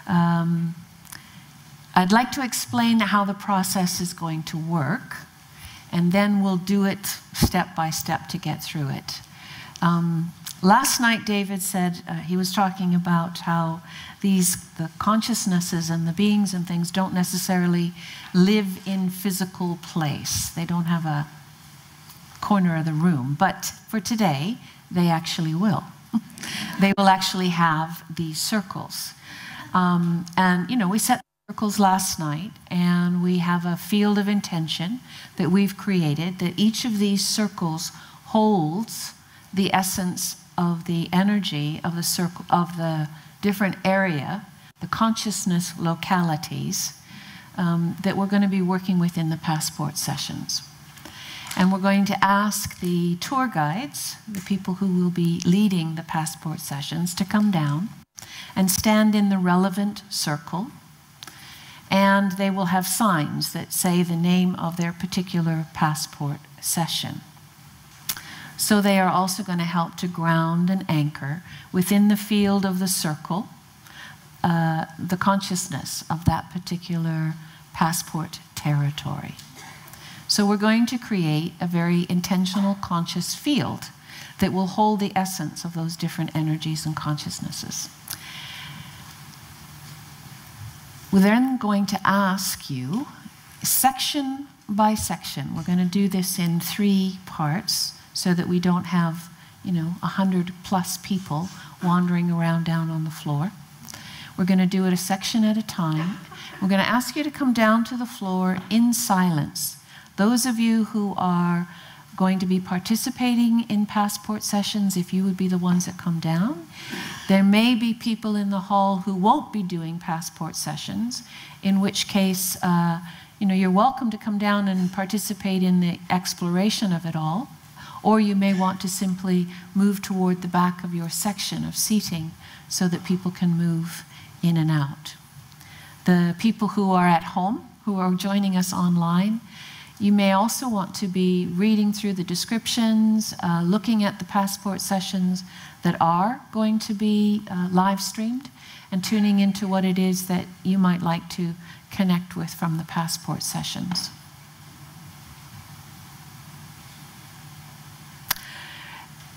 I'd like to explain how the process is going to work, and then we'll do it step by step to get through it. Last night, David said, he was talking about how the consciousnesses and the beings and things don't necessarily live in physical place. They don't have a corner of the room, but for today, they actually will. They will actually have these circles. And, you know, we set circles last night, and we have a field of intention that we've created, that each of these circles holds the essence of the energy of the circle, of the different area, the consciousness localities that we're going to be working with in the passport sessions. And we're going to ask the tour guides, the people who will be leading the passport sessions, to come down and stand in the relevant circle. And they will have signs that say the name of their particular passport session. So they are also going to help to ground and anchor within the field of the circle the consciousness of that particular passport territory. So we're going to create a very intentional conscious field that will hold the essence of those different energies and consciousnesses. We're then going to ask you, section by section, we're going to do this in 3 parts so that we don't have, 100+ people wandering around down on the floor. We're going to do it a section at a time. We're going to ask you to come down to the floor in silence. Those of you who are going to be participating in passport sessions, if you would be the ones that come down. There may be people in the hall who won't be doing passport sessions, in which case, you're welcome to come down and participate in the exploration of it all, or you may want to simply move toward the back of your section of seating so that people can move in and out. The people who are at home, who are joining us online, you may also want to be reading through the descriptions, looking at the passport sessions that are going to be live streamed, and tuning into what it is that you might like to connect with from the passport sessions.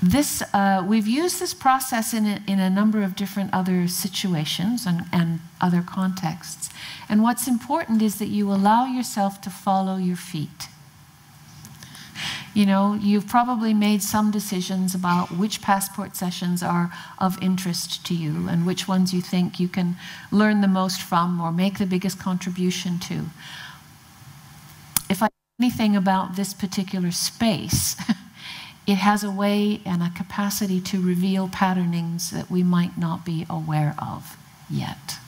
We've used this process in a number of different other situations and other contexts. And what's important is that you allow yourself to follow your feet. You've probably made some decisions about which passport sessions are of interest to you and which ones you think you can learn the most from or make the biggest contribution to. If I know anything about this particular space, it has a way and a capacity to reveal patternings that we might not be aware of yet.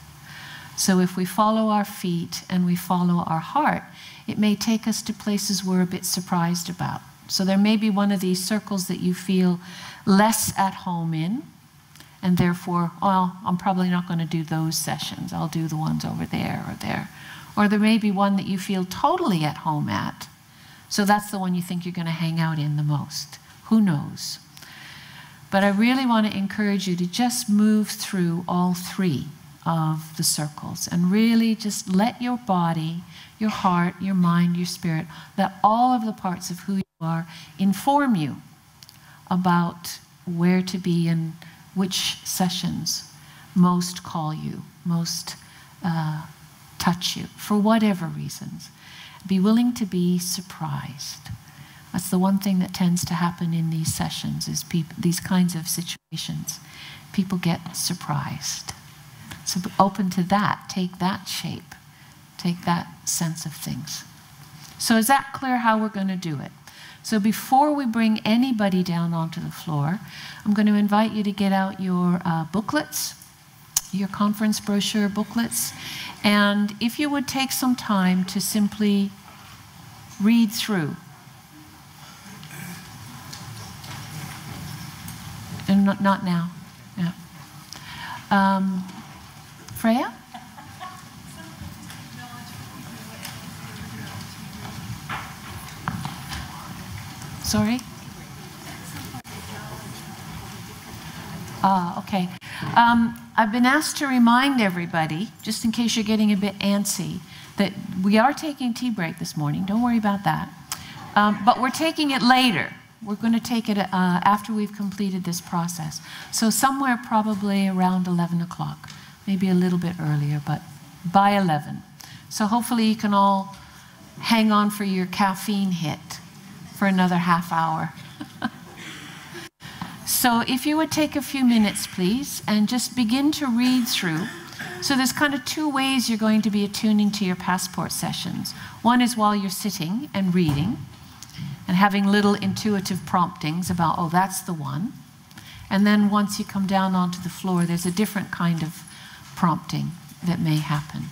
So if we follow our feet and we follow our heart, it may take us to places we're a bit surprised about. So there may be one of these circles that you feel less at home in, and therefore, well, I'm probably not going to do those sessions. I'll do the ones over there or there. Or there may be one that you feel totally at home at. So that's the one you think you're going to hang out in the most. Who knows? But I really want to encourage you to just move through all three of the circles and really just let your body, your heart, your mind, your spirit, let all of the parts of who you are inform you about where to be and which sessions most call you, most touch you, for whatever reasons. Be willing to be surprised. That's the one thing that tends to happen in these sessions, is these kinds of situations. People get surprised. So be open to that. Take that shape. Take that sense of things. So is that clear how we're going to do it? So before we bring anybody down onto the floor, I'm going to invite you to get out your booklets, your conference brochure booklets, and if you would take some time to simply read through. And not now. Yeah. Freya? Sorry? Okay. I've been asked to remind everybody, just in case you're getting a bit antsy, that we are taking tea break this morning. Don't worry about that. But we're taking it later. We're going to take it after we've completed this process. So somewhere probably around 11 o'clock, maybe a little bit earlier, but by 11. So hopefully you can all hang on for your caffeine hit for another half hour. So if you would take a few minutes, please, and just begin to read through. So there's kind of two ways you're going to be attuning to your passport sessions. One is while you're sitting and reading and having little intuitive promptings about, oh, that's the one. And then once you come down onto the floor, there's a different kind of prompting that may happen.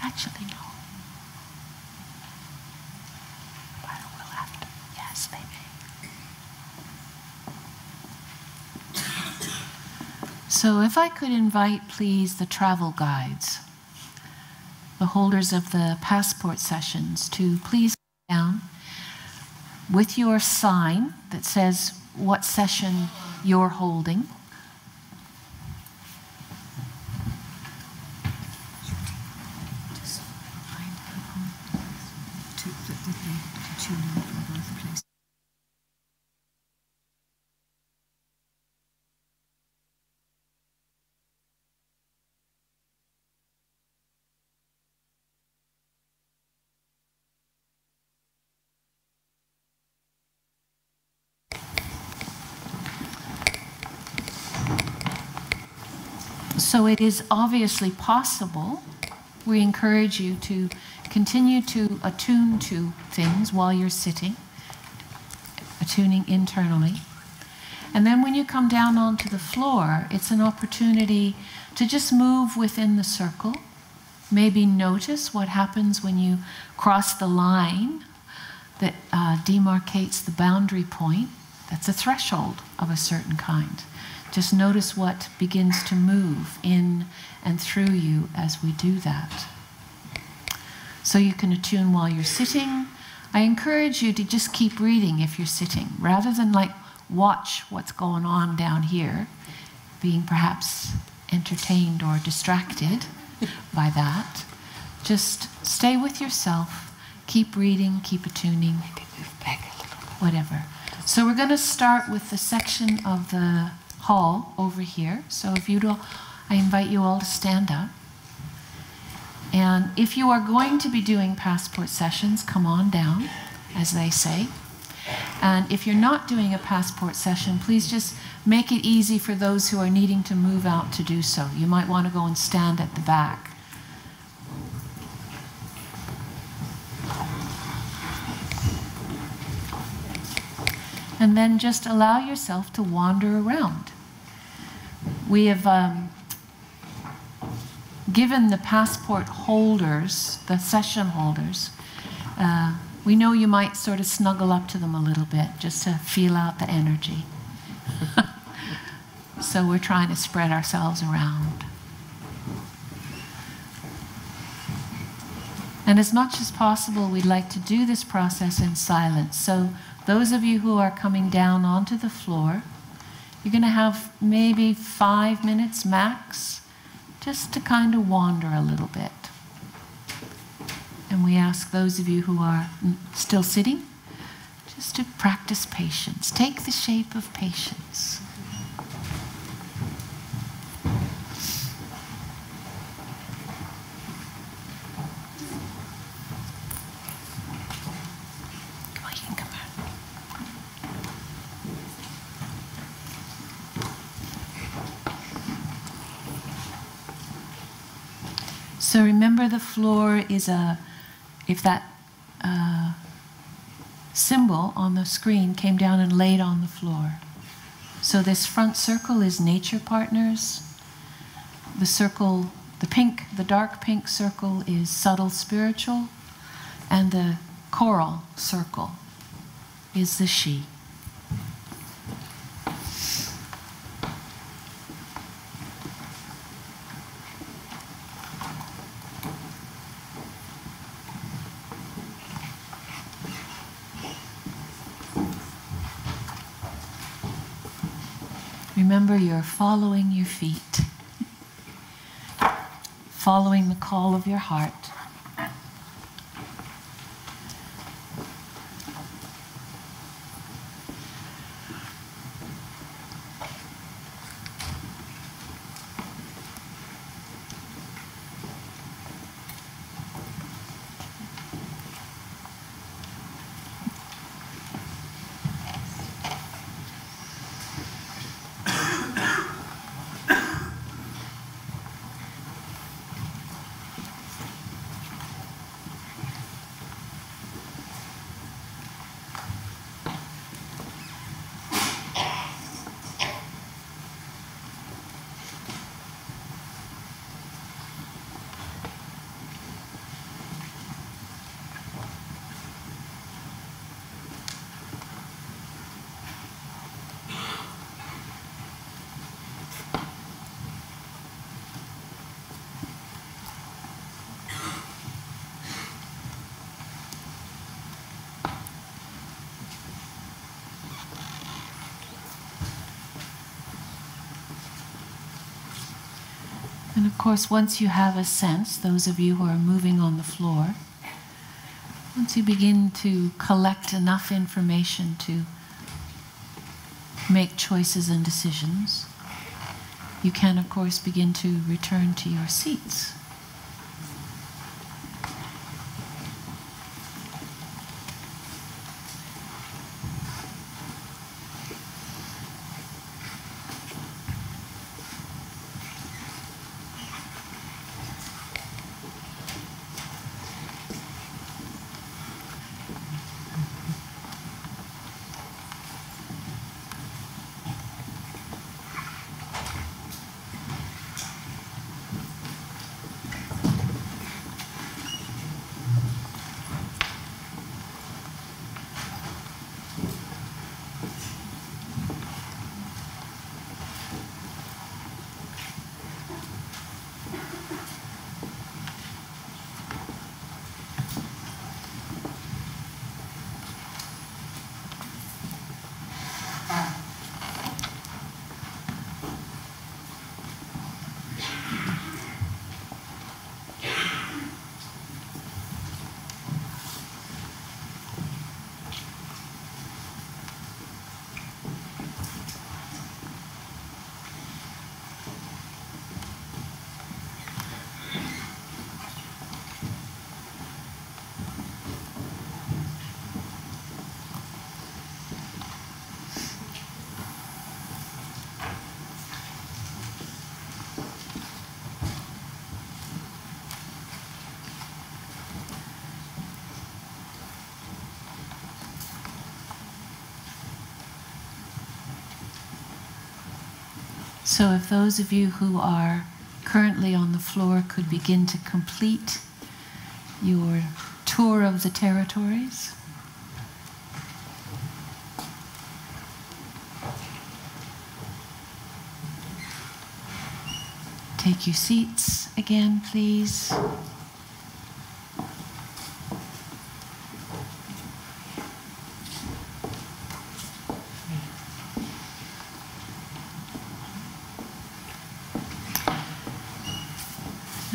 Actually, no. But I will have to. Yes, they may. So if I could invite, please, the travel guides, the holders of the passport sessions, to please come down with your sign that says what session you're holding. So it is obviously possible. We encourage you to continue to attune to things while you're sitting, attuning internally. And then when you come down onto the floor, it's an opportunity to just move within the circle. Maybe notice what happens when you cross the line that demarcates the boundary point. That's a threshold of a certain kind. Just notice what begins to move in and through you as we do that. So you can attune while you're sitting. I encourage you to just keep reading if you're sitting, rather than like watch what's going on down here, being perhaps entertained or distracted by that. Just stay with yourself. Keep reading, keep attuning, whatever. So we're going to start with the section of the hall over here. So if you do, I invite you all to stand up. And if you are going to be doing passport sessions, come on down, as they say. And if you're not doing a passport session, please just make it easy for those who are needing to move out to do so. You might want to go and stand at the back. And then just allow yourself to wander around. We have given the passport holders, the session holders, we know you might sort of snuggle up to them a little bit just to feel out the energy. So we're trying to spread ourselves around. And as much as possible, we'd like to do this process in silence. So those of you who are coming down onto the floor, you're going to have maybe 5 minutes max just to kind of wander a little bit. And we ask those of you who are still sitting just to practice patience. Take the shape of patience. Come on, you can come out. So remember, the floor is if that symbol on the screen came down and laid on the floor. So this front circle is nature partners. The circle, the dark pink circle is subtle spiritual. And the coral circle is the she. Remember, you're following your feet, following the call of your heart. And of course, once you have a sense, those of you who are moving on the floor, once you begin to collect enough information to make choices and decisions, you can, of course, begin to return to your seats. So if those of you who are currently on the floor could begin to complete your tour of the territories. Take your seats again, please.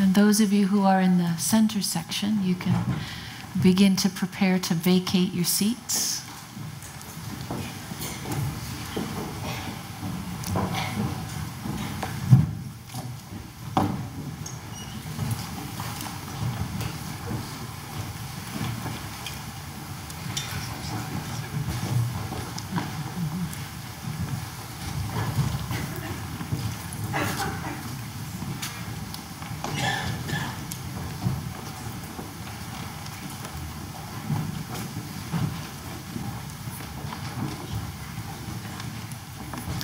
And those of you who are in the center section, you can begin to prepare to vacate your seats.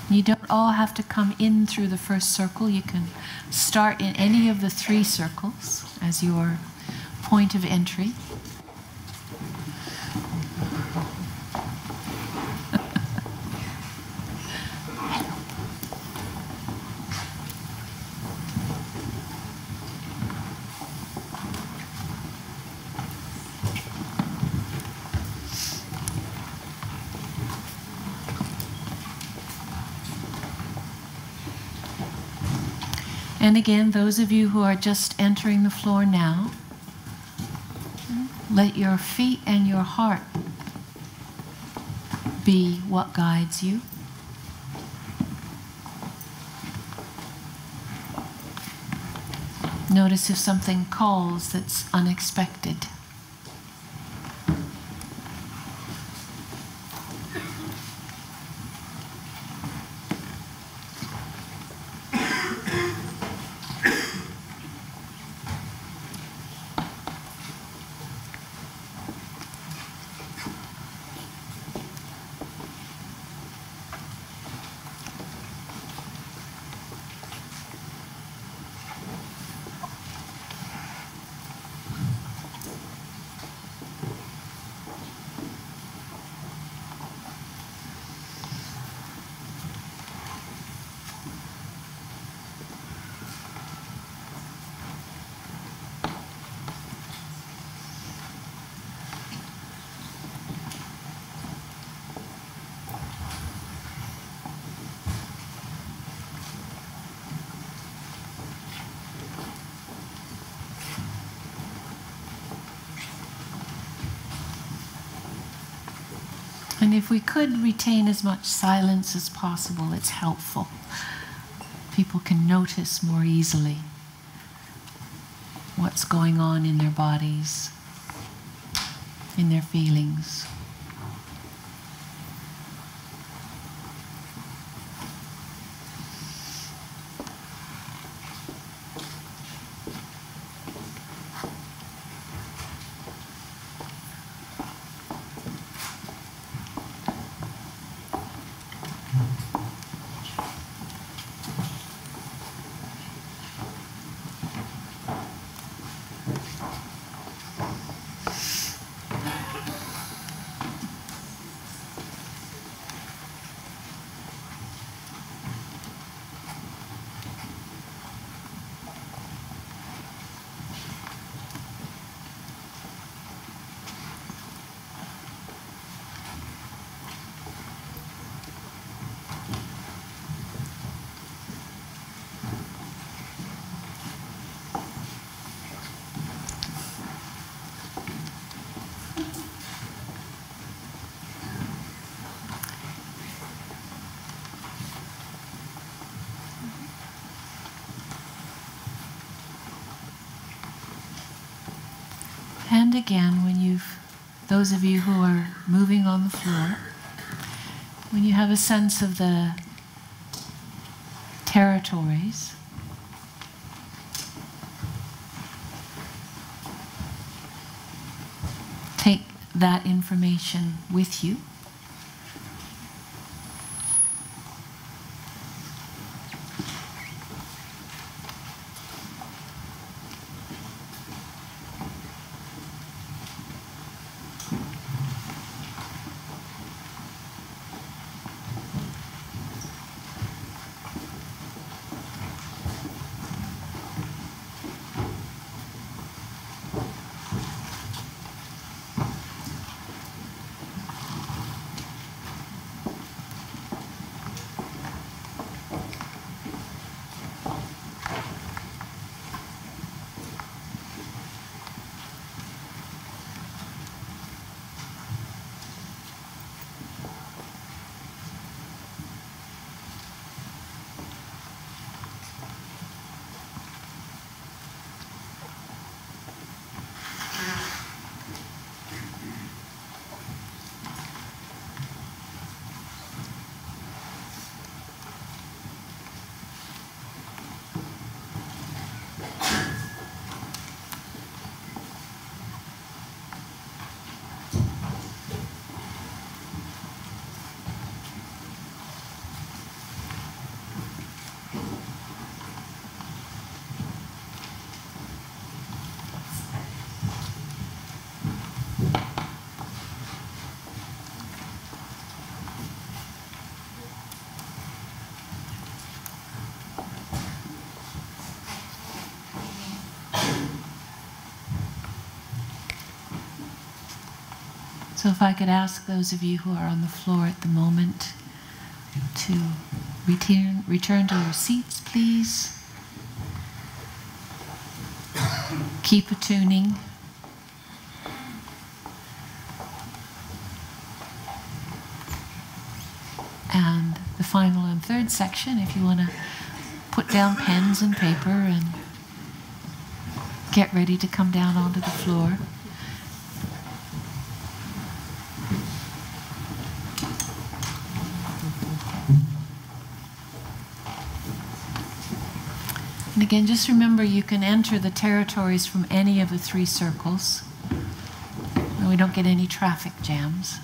You don't all have to come in through the first circle. You can start in any of the 3 circles as your point of entry. And again, those of you who are just entering the floor now, let your feet and your heart be what guides you. Notice if something calls that's unexpected. And if we could retain as much silence as possible, it's helpful. People can notice more easily what's going on in their bodies, in their feelings. And again, those of you who are moving on the floor, when you have a sense of the territories, take that information with you. So if I could ask those of you who are on the floor at the moment to return to your seats, please. Keep attuning. And the final and third section, if you want to put down pens and paper and get ready to come down onto the floor. And again, just remember you can enter the territories from any of the 3 circles. And we don't get any traffic jams.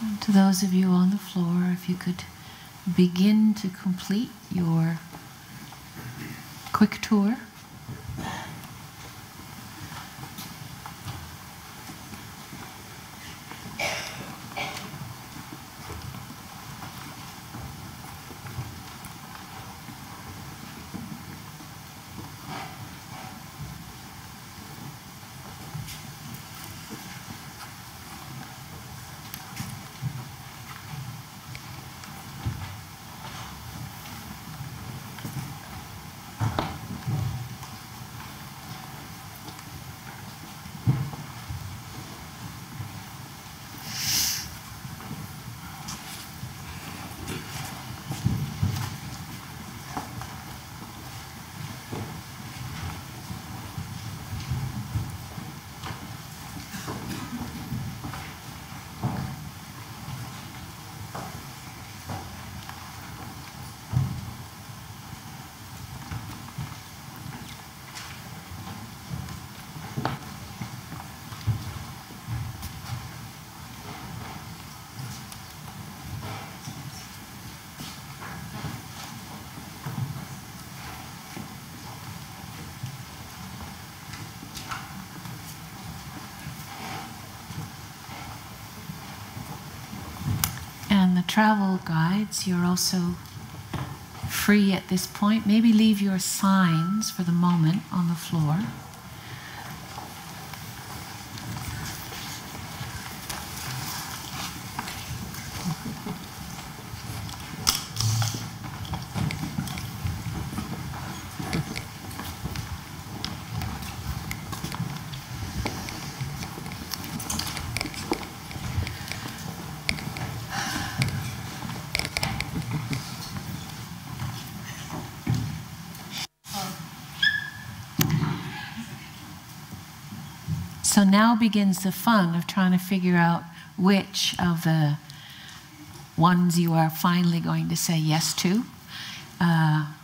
And to those of you on the floor, if you could begin to complete your quick tour. And the travel guides, you're also free at this point. Maybe leave your signs for the moment on the floor. So now begins the fun of trying to figure out which of the ones you are finally going to say yes to.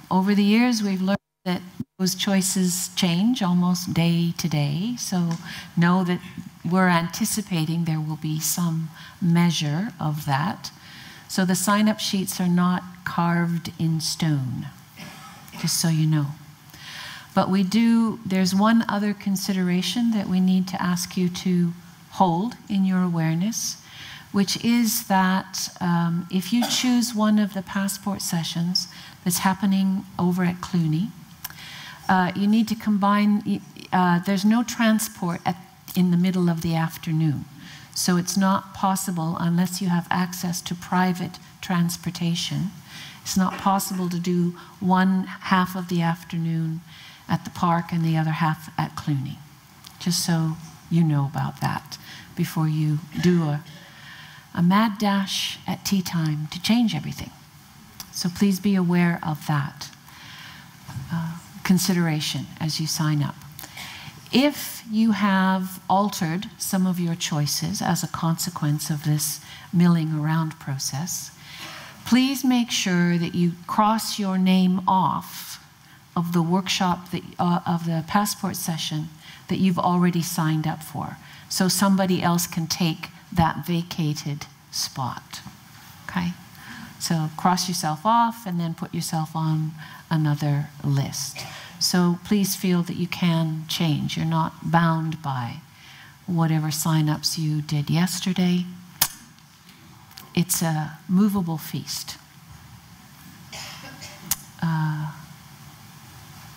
Over the years, we've learned that those choices change almost day to day. So know that we're anticipating there will be some measure of that. So the sign-up sheets are not carved in stone, just so you know. But there's one other consideration that we need to ask you to hold in your awareness, which is that if you choose one of the passport sessions that's happening over at Cluny, you need to combine, there's no transport in the middle of the afternoon. So it's not possible, unless you have access to private transportation, it's not possible to do one half of the afternoon at the park and the other half at Cluny. Just so you know about that before you do a mad dash at tea time to change everything. So please be aware of that consideration as you sign up. If you have altered some of your choices as a consequence of this milling around process, please make sure that you cross your name off of the workshop, of the passport session that you've already signed up for, so somebody else can take that vacated spot, okay? So cross yourself off and then put yourself on another list. So please feel that you can change. You're not bound by whatever sign-ups you did yesterday. It's a movable feast.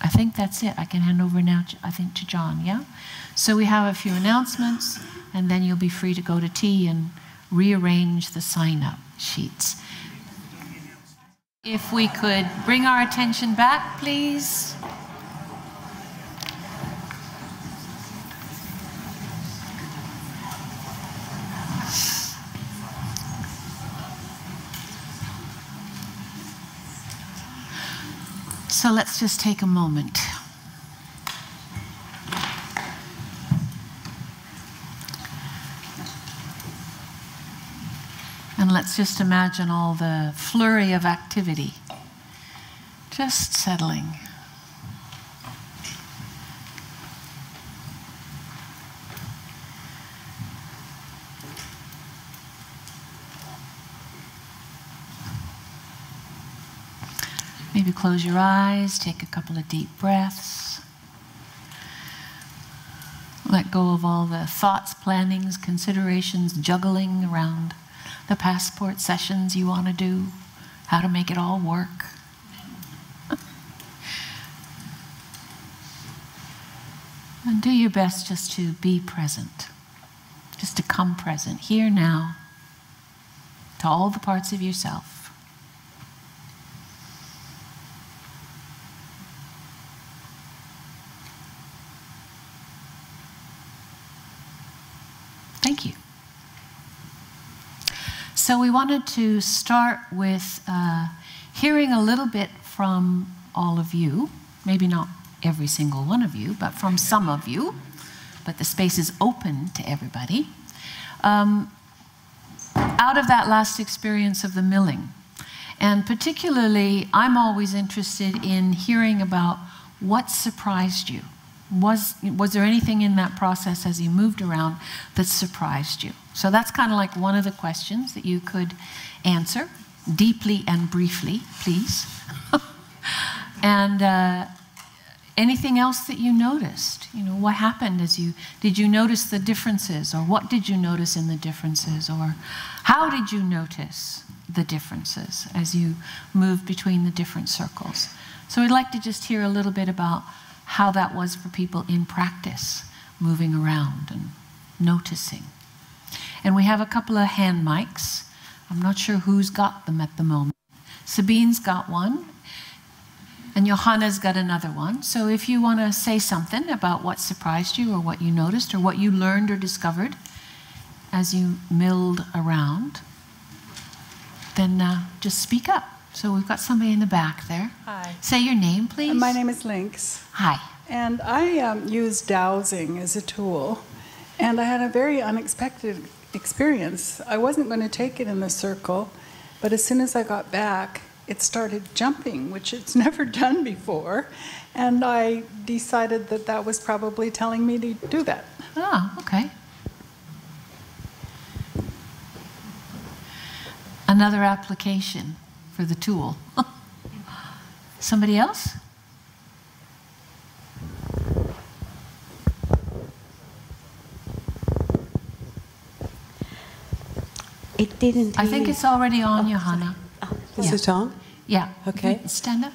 I think that's it. I can hand over now, I think, to John, yeah? So we have a few announcements, and then you'll be free to go to tea and rearrange the sign-up sheets. If we could bring our attention back, please. So let's just take a moment. And let's just imagine all the flurry of activity just settling. Maybe close your eyes, take a couple of deep breaths. Let go of all the thoughts, plannings, considerations, juggling around the passport sessions you want to do, how to make it all work. And do your best just to be present, just to come present here now to all the parts of yourself. Thank you. So we wanted to start with hearing a little bit from all of you, maybe not every single one of you, but from some of you, but the space is open to everybody. Out of that last experience of the milling, and particularly I'm always interested in hearing about what surprised you. Was there anything in that process as you moved around that surprised you? So that's kind of like one of the questions that you could answer deeply and briefly, please. And anything else that you noticed? You know, what happened as you, did you notice the differences, or what did you notice in the differences, or how did you notice the differences as you moved between the different circles? So we'd like to just hear a little bit about how that was for people in practice, moving around and noticing. And we have a couple of hand mics. I'm not sure who's got them at the moment. Sabine's got one, and Johanna's got another one. So if you want to say something about what surprised you, or what you noticed, or what you learned or discovered as you milled around, then just speak up. So we've got somebody in the back there. Hi. Say your name, please. My name is Lynx. Hi. And I use dowsing as a tool. And I had a very unexpected experience. I wasn't going to take it in the circle, but as soon as I got back, it started jumping, which it's never done before. And I decided that that was probably telling me to do that. Oh, okay. Another application for the tool. Somebody else? It didn't I think it's already on, Johanna. Is it on? Yeah. Okay. Stand up.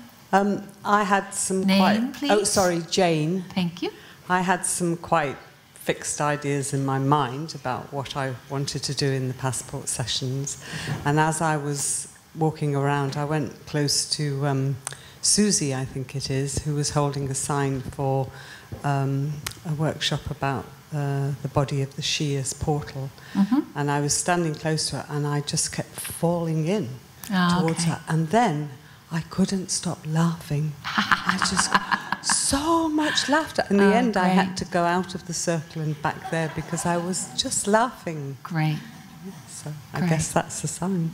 I had some Name, please. Oh, sorry, Jane. Thank you. I had some quite fixed ideas in my mind about what I wanted to do in the passport sessions. And as I was walking around, I went close to Susie, I think it is, who was holding a sign for a workshop about the body of the she as portal. Mm-hmm. And I was standing close to her, and I just kept falling in towards her. And then I couldn't stop laughing. I just got so much laughter. In the end, I had to go out of the circle and back there because I was just laughing. Great. So I guess that's a sign.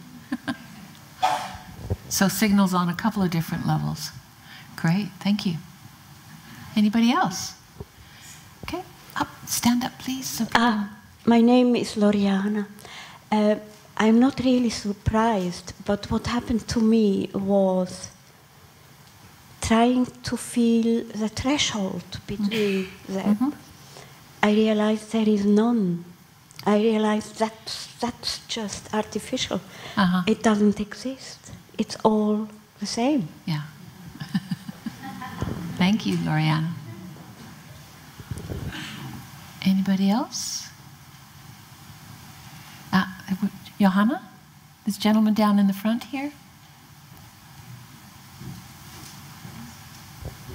So signals on a couple of different levels. Great, thank you. Anybody else? Okay, up, stand up, please. So my name is Loriana. I'm not really surprised, but what happened to me was trying to feel the threshold between them. Mm-hmm. I realized there is none. I realized that's just artificial. Uh-huh. It doesn't exist. It's all the same. Yeah. Thank you, Loriana. Anybody else? Johanna? This gentleman down in the front here?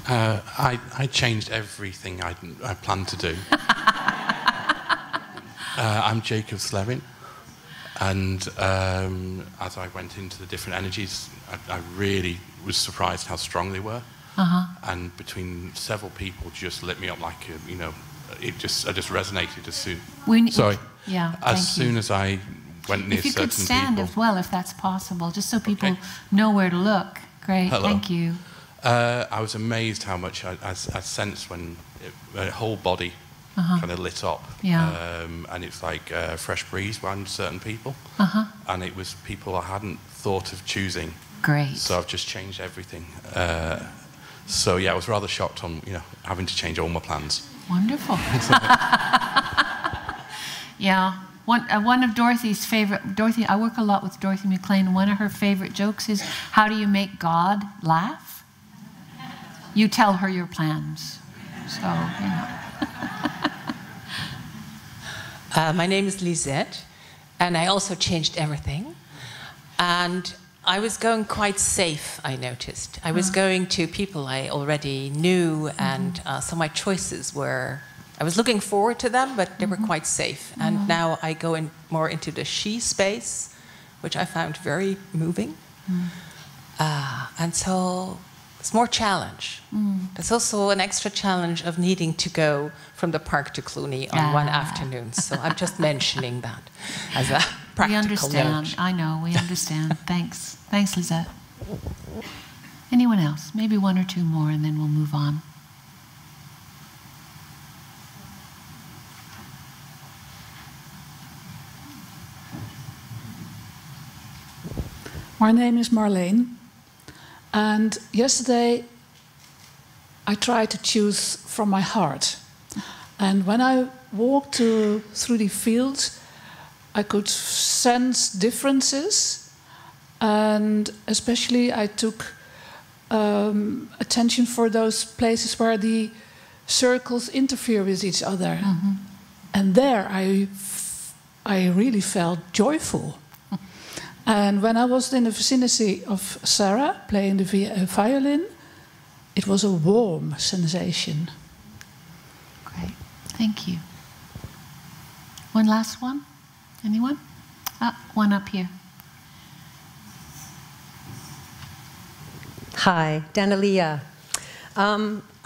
I changed everything I planned to do. I'm Jacob Slevin, and as I went into the different energies, I really was surprised how strong they were. Uh-huh. And between several people, just lit me up like I just resonated as soon. As soon as I went near certain people. If you could stand as well, if that's possible, just so people know where to look. Great, thank you. I was amazed how much I sensed when the whole body kind of lit up. Yeah. And it's like a fresh breeze around certain people. Uh-huh. And it was people I hadn't thought of choosing. Great. So I've just changed everything. So yeah, I was rather shocked on having to change all my plans. Wonderful. Yeah. One of Dorothy's favorite, Dorothy, I work a lot with Dorothy McLean. One of her favorite jokes is, how do you make God laugh? You tell her your plans. So, My name is Lisette, and I also changed everything. And I was going quite safe, I noticed. I was going to people I already knew, and so my choices were, I was looking forward to them, but they were quite safe. And now I go more into the she space, which I found very moving. And so it's more challenge. There's also an extra challenge of needing to go from the park to Cluny on one afternoon. So I'm just mentioning that as a practical we understand. note. I know, we understand. Thanks. Thanks, Lisette. Anyone else? Maybe one or two more, and then we'll move on. My name is Marlene, and yesterday I tried to choose from my heart. And when I walked through the fields, I could sense differences, and especially I took attention for those places where the circles interfere with each other. And there I really felt joyful. And when I was in the vicinity of Sarah playing the violin, it was a warm sensation. Great. Thank you. One last one? Anyone? One up here. Hi, Danalia.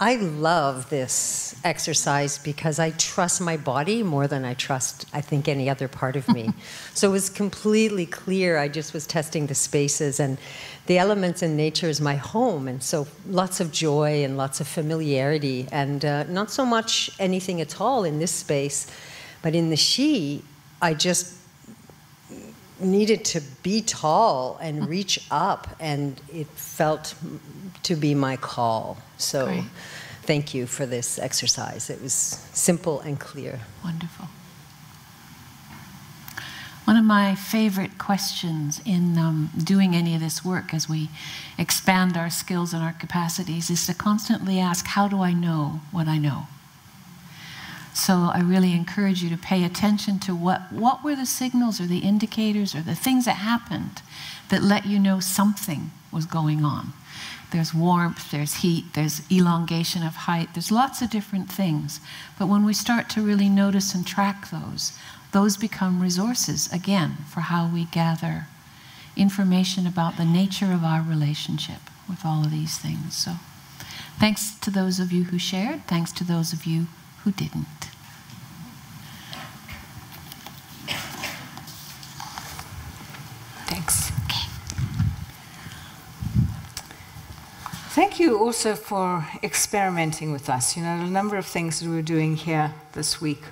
I love this exercise because I trust my body more than I trust, I think, any other part of me. So it was completely clear. I just was testing the spaces, and the elements in nature is my home, and so lots of joy and lots of familiarity, and not so much anything at all in this space, but in the she, I just needed to be tall and reach up, and it felt to be my call. So Great. Thank you for this exercise. It was simple and clear. Wonderful. One of my favorite questions in doing any of this work as we expand our skills and our capacities is to constantly ask, how do I know what I know? So I really encourage you to pay attention to what were the signals or the indicators or the things that happened that let you know something was going on. There's warmth, there's heat, there's elongation of height, there's lots of different things. But when we start to really notice and track those become resources, again, for how we gather information about the nature of our relationship with all of these things. So thanks to those of you who shared, thanks to those of you who didn't. Thanks. Thank you also for experimenting with us. You know, a number of things that we're doing here this week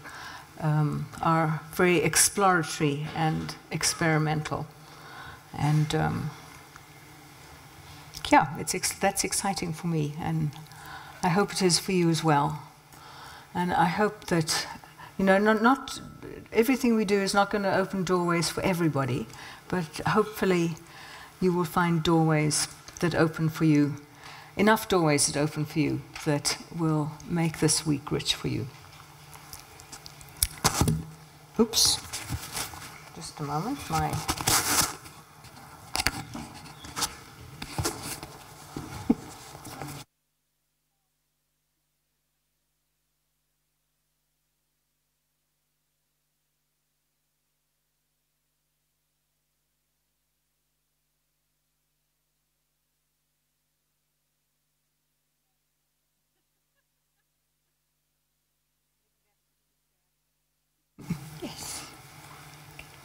are very exploratory and experimental. And yeah, that's exciting for me, and I hope it is for you as well. And I hope that, you know, not everything we do is not going to open doorways for everybody, but hopefully you will find doorways that open for you, enough doorways that open for you that will make this week rich for you. Oops. Just a moment.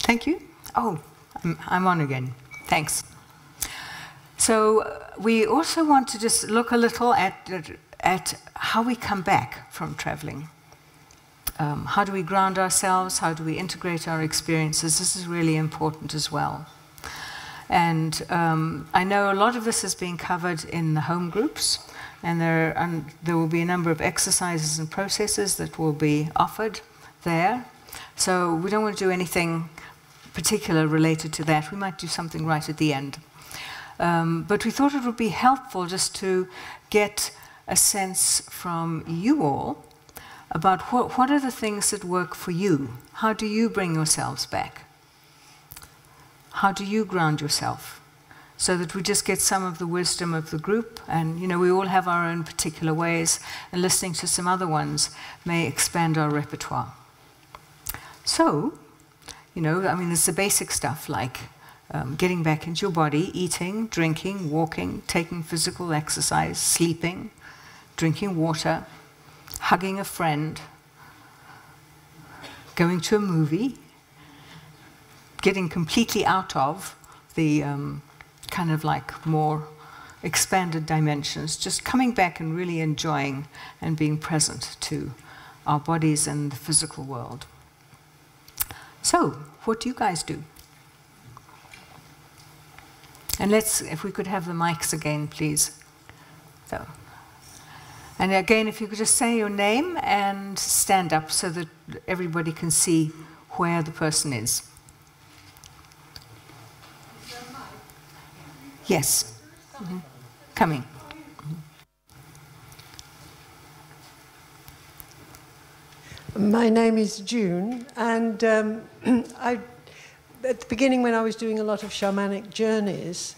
Thank you. Oh, I'm on again. Thanks. So we also want to just look a little at how we come back from traveling. How do we ground ourselves? How do we integrate our experiences? This is really important as well. And I know a lot of this is being covered in the home groups, and there will be a number of exercises and processes that will be offered there. So we don't want to do anything particular related to that. We might do something right at the end. But we thought it would be helpful just to get a sense from you all about what are the things that work for you. How do you bring yourselves back? How do you ground yourself? So that we just get some of the wisdom of the group, and you know, we all have our own particular ways, and listening to some other ones may expand our repertoire. So, you know, I mean, there's the basic stuff like getting back into your body, eating, drinking, walking, taking physical exercise, sleeping, drinking water, hugging a friend, going to a movie, getting completely out of the kind of like more expanded dimensions, just coming back and really enjoying and being present to our bodies and the physical world. So, what do you guys do? And let's, if we could have the mics again, please. So, and again, if you could just say your name and stand up so that everybody can see where the person is. Yes. Mm-hmm. Coming. My name is June, and at the beginning when I was doing a lot of shamanic journeys,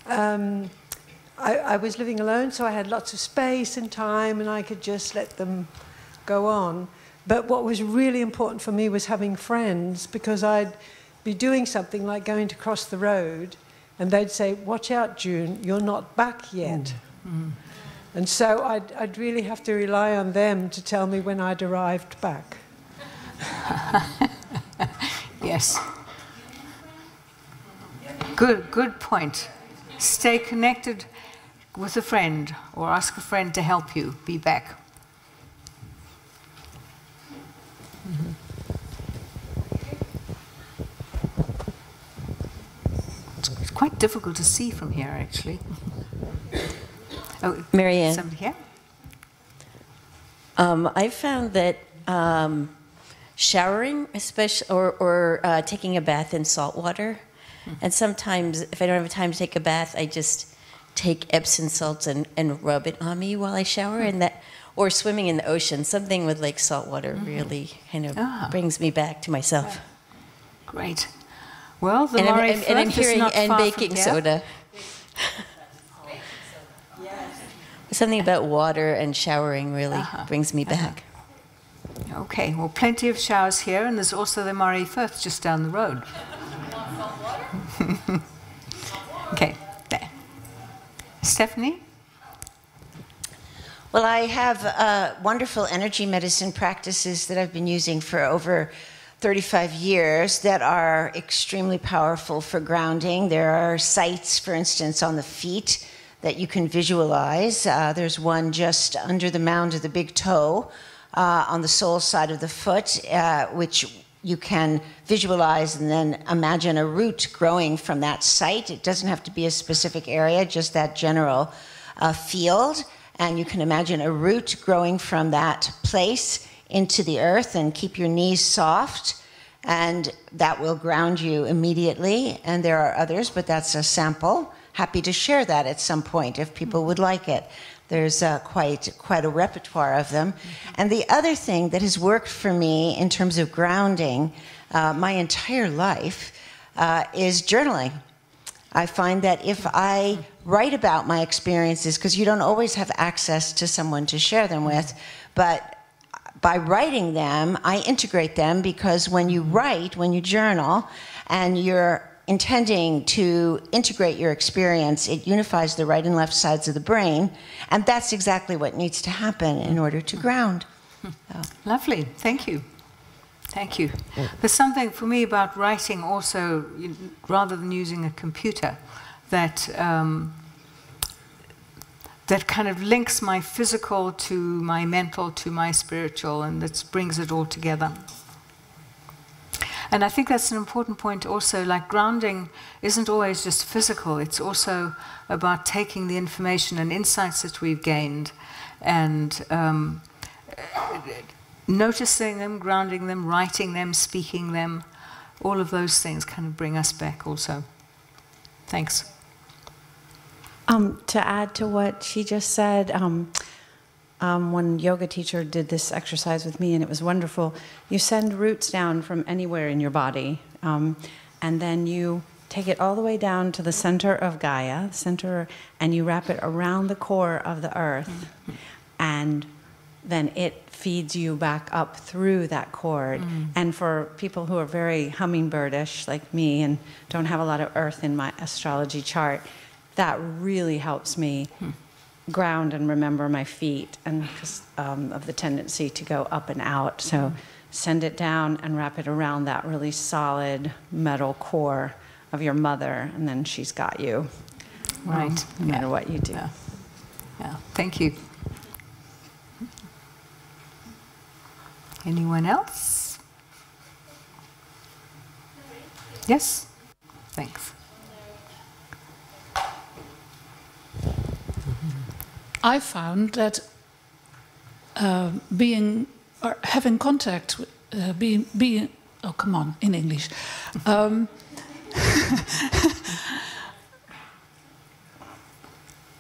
I was living alone, so I had lots of space and time, and I could just let them go on. But what was really important for me was having friends, because I'd be doing something like going to cross the road, and they'd say, "Watch out, June, you're not back yet." Mm. And so I'd really have to rely on them to tell me when I'd arrived back. Yes. Good point. Stay connected with a friend, or ask a friend to help you be back. Mm-hmm. It's quite difficult to see from here, actually. Oh, Marianne. Somebody here? I found that showering, especially, or taking a bath in salt water, and sometimes if I don't have time to take a bath, I just take Epsom salts and rub it on me while I shower, and that, or swimming in the ocean. Something with like salt water really kind of brings me back to myself. Great. Well, the and I'm hearing and baking soda. Something about water and showering really brings me back. Okay, well, plenty of showers here, and there's also the Murray Firth just down the road. Okay, there. Stephanie? Well, I have wonderful energy medicine practices that I've been using for over 35 years that are extremely powerful for grounding. There are sites, for instance, on the feet that you can visualize. There's one just under the mound of the big toe on the sole side of the foot, which you can visualize and then imagine a root growing from that site. It doesn't have to be a specific area, just that general field. And you can imagine a root growing from that place into the earth, and keep your knees soft, and that will ground you immediately. And there are others, but that's a sample. Happy to share that at some point if people would like it. There's quite a repertoire of them. And the other thing that has worked for me in terms of grounding my entire life is journaling. I find that if I write about my experiences, because you don't always have access to someone to share them with, but by writing them, I integrate them, because when you write, when you journal, and you're intending to integrate your experience, it unifies the right and left sides of the brain, and that's exactly what needs to happen in order to ground. So. Lovely, thank you. Thank you. There's something for me about writing also, rather than using a computer, that that kind of links my physical to my mental to my spiritual, and that brings it all together. And I think that's an important point also, like grounding isn't always just physical, it's also about taking the information and insights that we've gained and noticing them, grounding them, writing them, speaking them, all of those things kind of bring us back also. Thanks. To add to what she just said, one yoga teacher did this exercise with me, and it was wonderful. You send roots down from anywhere in your body, and then you take it all the way down to the center of Gaia, and you wrap it around the core of the earth, and then it feeds you back up through that cord. And for people who are very hummingbirdish like me and don't have a lot of earth in my astrology chart, that really helps me ground and remember my feet, and because of the tendency to go up and out. So send it down and wrap it around that really solid metal core of your mother, and then she's got you. Right. No matter what you do. Yeah. Thank you. Anyone else? Yes? Thanks. I found that being or having contact with being oh, come on, in English.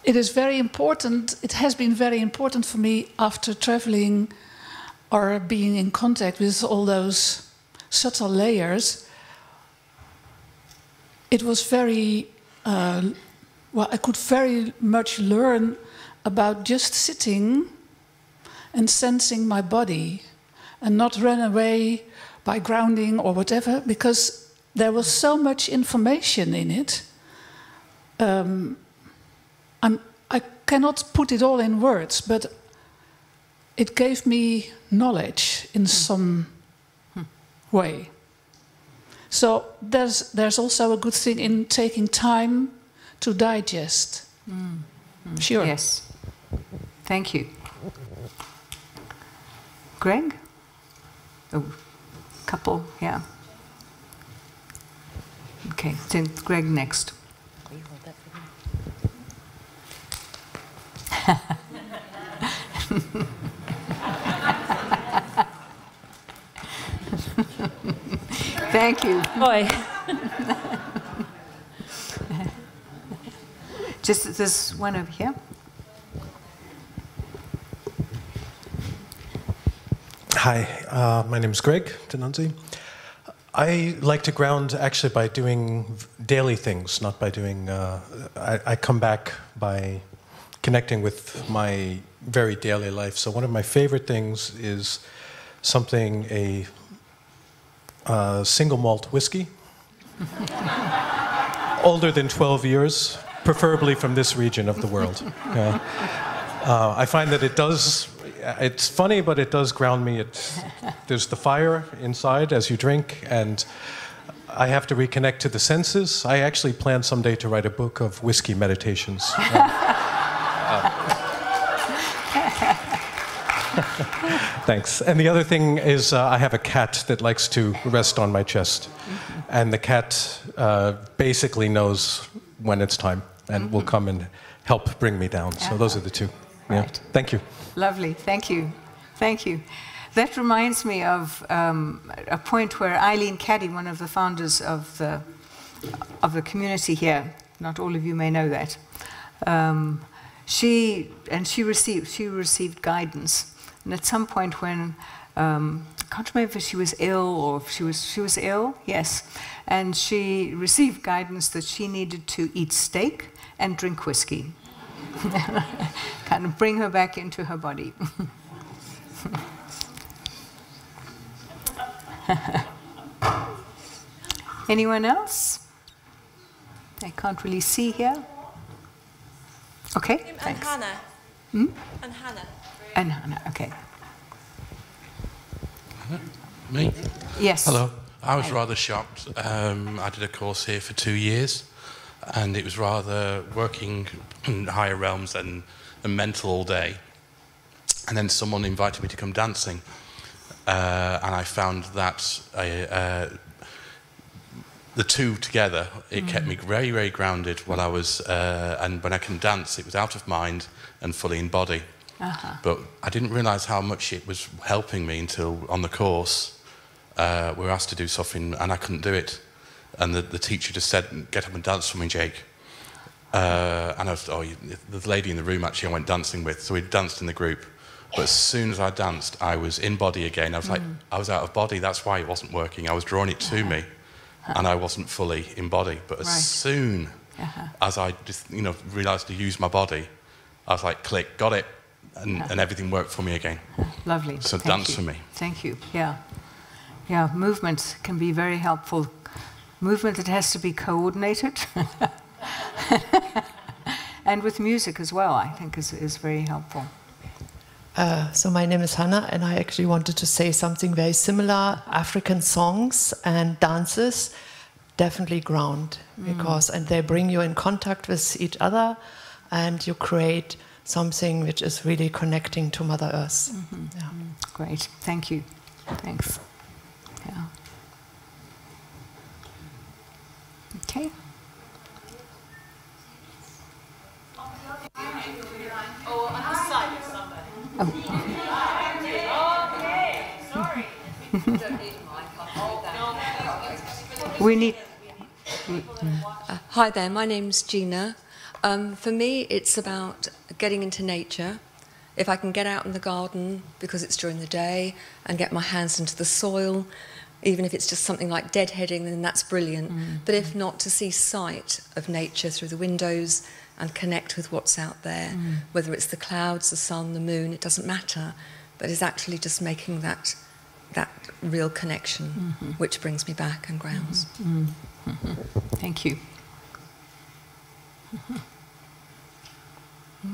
It is very important, it has been very important for me after traveling or being in contact with all those subtle layers. It was very, well, I could very much learn about just sitting and sensing my body and not run away by grounding or whatever, because there was so much information in it. I cannot put it all in words, but it gave me knowledge in some way. So there's also a good thing in taking time to digest. Sure. Yes. Thank you. Greg? Oh, couple, yeah. Okay, then Greg next. Thank you. Boy. Just this one over here. Hi, my name is Greg Denunzi. I like to ground actually by doing daily things, not by doing... I come back by connecting with my very daily life. So one of my favorite things is something, a single malt whiskey, older than 12 years, preferably from this region of the world. I find that it does, it's funny, but it does ground me. There's the fire inside as you drink, and I have to reconnect to the senses. I actually plan someday to write a book of whiskey meditations. Thanks. And the other thing is I have a cat that likes to rest on my chest. And the cat basically knows when it's time and will come and help bring me down. So those are the two. Yeah. Right. Thank you. Lovely. Thank you. Thank you. That reminds me of a point where Eileen Caddy, one of the founders of the community here, not all of you may know that, she received guidance. And at some point when, I can't remember if she was ill or if she was ill, yes. And she received guidance that she needed to eat steak and drink whiskey. Kind of bring her back into her body. Anyone else? I can't really see here. Okay, thanks. And Hannah. And Hannah. And Hannah, okay. Me? Yes. Hello. I was rather shocked. I did a course here for 2 years, and it was rather working in higher realms and mental all day. And then someone invited me to come dancing, and I found that the two together, it kept me very, very grounded while I was, and when I can dance, it was out of mind and fully in body. But I didn't realise how much it was helping me until on the course, we were asked to do something and I couldn't do it. And the teacher just said, get up and dance for me, Jake. And I was, the lady in the room actually I went dancing with, so we danced in the group. But as soon as I danced, I was in body again. I was like, I was out of body, that's why it wasn't working. I was drawing it to me. And I wasn't fully in body. But as soon as I just, realised to use my body, I was like, click, got it, and everything worked for me again. Lovely. So dance for me. Thank you. Yeah. Yeah, movement can be very helpful. Movement that has to be coordinated. And with music as well, I think is very helpful. So my name is Hannah, and I actually wanted to say something very similar. African songs and dances definitely ground, and they bring you in contact with each other, and you create something which is really connecting to Mother Earth. Yeah. Great, thank you. Thanks. Yeah. Okay. Oh, on this side of somebody. Okay, sorry. We need... Hi there, my name's Gina. For me, it's about getting into nature. If I can get out in the garden, because it's during the day, and get my hands into the soil, even if it's just something like deadheading, then that's brilliant. But if not, to see sight of nature through the windows and connect with what's out there, whether it's the clouds, the sun, the moon, it doesn't matter. But it's actually just making that real connection, which brings me back and grounds. Thank you.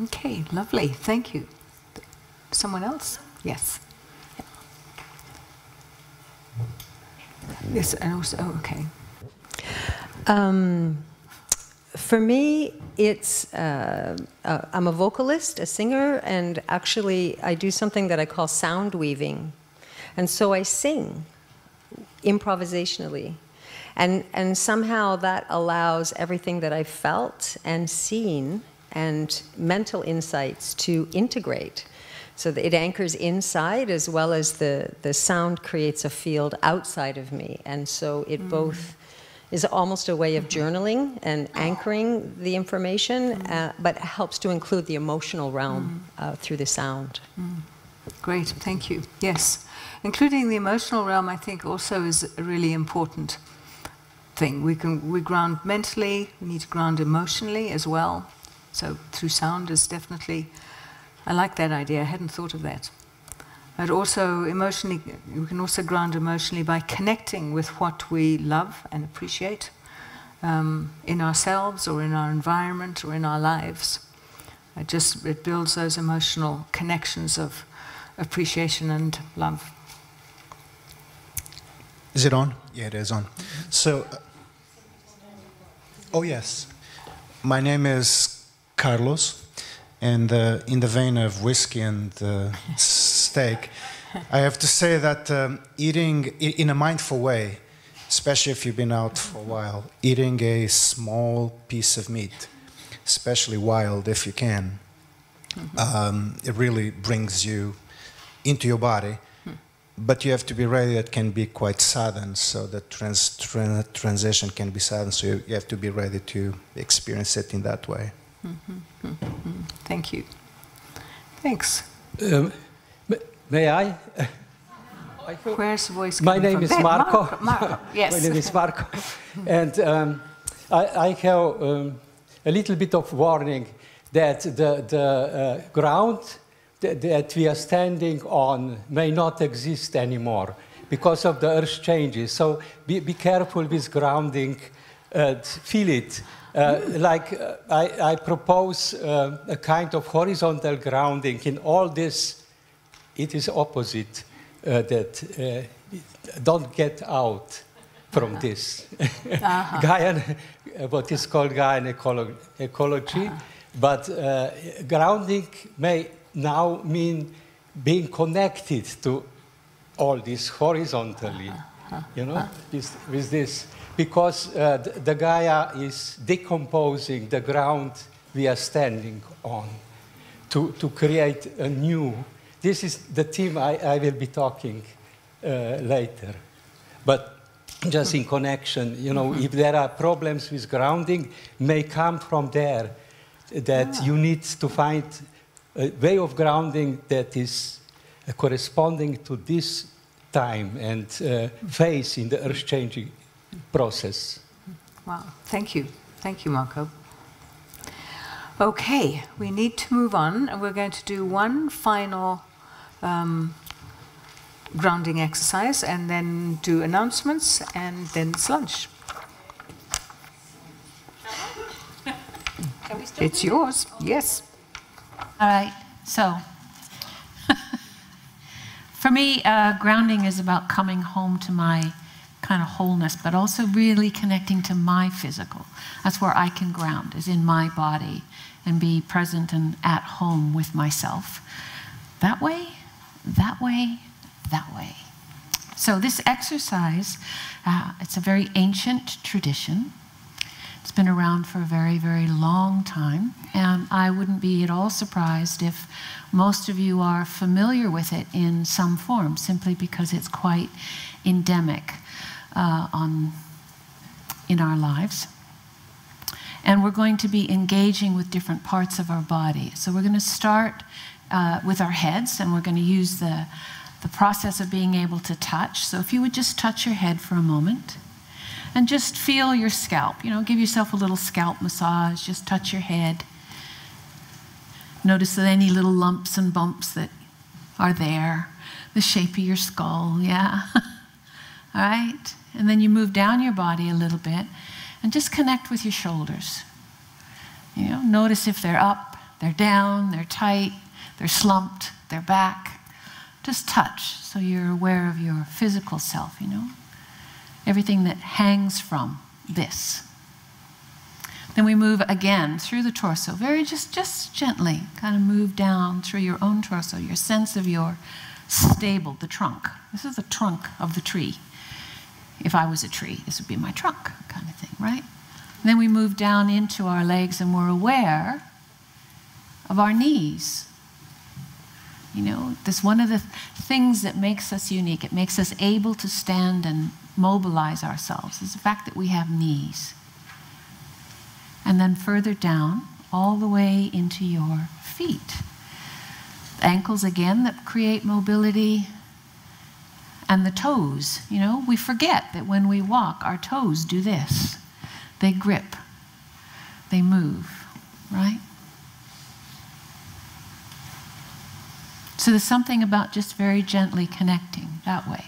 Okay, lovely. Thank you. Someone else? Yes. Yes, and also, okay. For me, it's, I'm a vocalist, a singer, and actually I do something that I call sound weaving. And so I sing improvisationally. And somehow that allows everything that I've felt and seen and mental insights to integrate. So that it anchors inside as well as the sound creates a field outside of me. And so it both is almost a way of journaling and anchoring the information, but helps to include the emotional realm through the sound. Great, thank you. Yes, including the emotional realm, I think also is a really important thing. We ground mentally, we need to ground emotionally as well. So through sound is definitely, I like that idea, I hadn't thought of that. But also emotionally, we can also ground emotionally by connecting with what we love and appreciate in ourselves or in our environment or in our lives. It builds those emotional connections of appreciation and love. Is it on? Yeah, it is on. So, oh yes, my name is Carlos. And in the vein of whiskey and steak, I have to say that eating in a mindful way, especially if you've been out for a while, eating a small piece of meat, especially wild if you can, it really brings you into your body. But you have to be ready, that can be quite sudden, so the transition can be sudden, so you have to be ready to experience it in that way. Thank you. Thanks. May I? Where's the voice My coming name from? is Marco. Marco. Yes. My name is Marco. And I have a little bit of warning that the ground that we are standing on may not exist anymore because of the earth changes. So be careful with grounding, feel it. I propose a kind of horizontal grounding. In all this, it is opposite, that don't get out from this. What is called Gaian ecology. But grounding may now mean being connected to all this horizontally, you know, with this. because the Gaia is decomposing the ground we are standing on to create a new. This is the theme I will be talking later. But just in connection, you know, if there are problems with grounding, may come from there, that you need to find a way of grounding that is corresponding to this time and phase in the earth-changing process. Wow, thank you. Thank you, Marco. Okay, we need to move on, and we're going to do one final grounding exercise, and then do announcements, and then it's lunch. It's yours, yes. All right, so for me, grounding is about coming home to my kind of wholeness, but also really connecting to my physical. That's where I can ground, is in my body, and be present and at home with myself. That way, that way, that way. So this exercise, it's a very ancient tradition. It's been around for a very, very long time, and I wouldn't be at all surprised if most of you are familiar with it in some form, simply because it's quite endemic in our lives. And we're going to be engaging with different parts of our body. So we're going to start with our heads, and we're going to use the process of being able to touch. So if you would just touch your head for a moment, and just feel your scalp. You know, give yourself a little scalp massage, just touch your head. Notice that any little lumps and bumps that are there, the shape of your skull, yeah. All right, and then you move down your body a little bit, and just connect with your shoulders. You know, notice if they're up, they're down, they're tight, they're slumped, they're back. Just touch, so you're aware of your physical self, you know. Everything that hangs from this. Then we move again through the torso, very just gently, kind of move down through your own torso, your sense of your stable, the trunk. This is the trunk of the tree. If I was a tree, this would be my trunk, kind of thing, right? And then we move down into our legs, and we're aware of our knees. You know, this one of the things that makes us unique, it makes us able to stand and mobilize ourselves, is the fact that we have knees. And then further down, all the way into your feet. Ankles again that create mobility. And the toes, you know, we forget that when we walk, our toes do this. They grip, they move, right? So there's something about just very gently connecting that way.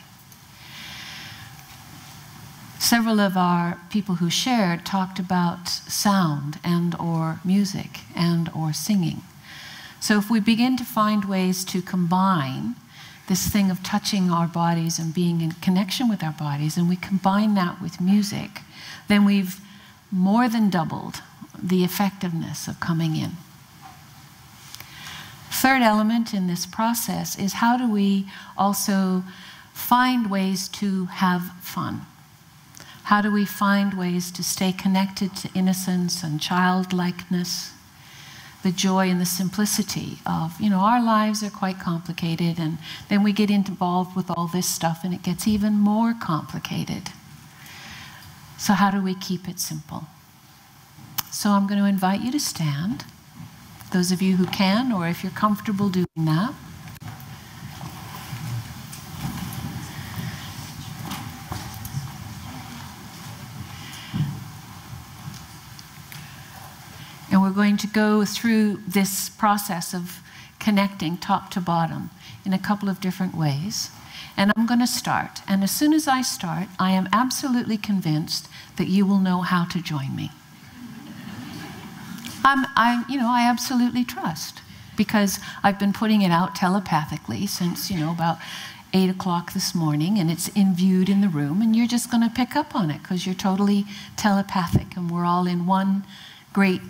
Several of our people who shared talked about sound and or music and or singing. So if we begin to find ways to combine this thing of touching our bodies and being in connection with our bodies, and we combine that with music, then we've more than doubled the effectiveness of coming in. Third element in this process is, how do we also find ways to have fun? How do we find ways to stay connected to innocence and childlikeness, the joy and the simplicity of, you know, our lives are quite complicated, and then we get involved with all this stuff and it gets even more complicated. So how do we keep it simple? So I'm going to invite you to stand, those of you who can, or if you're comfortable doing that. And we're going to go through this process of connecting top to bottom in a couple of different ways. And I'm going to start. And as soon as I start, I am absolutely convinced that you will know how to join me. I absolutely trust, because I've been putting it out telepathically since, about 8 o'clock this morning, and it's imbued in the room, and you're just going to pick up on it because you're totally telepathic, and we're all in one great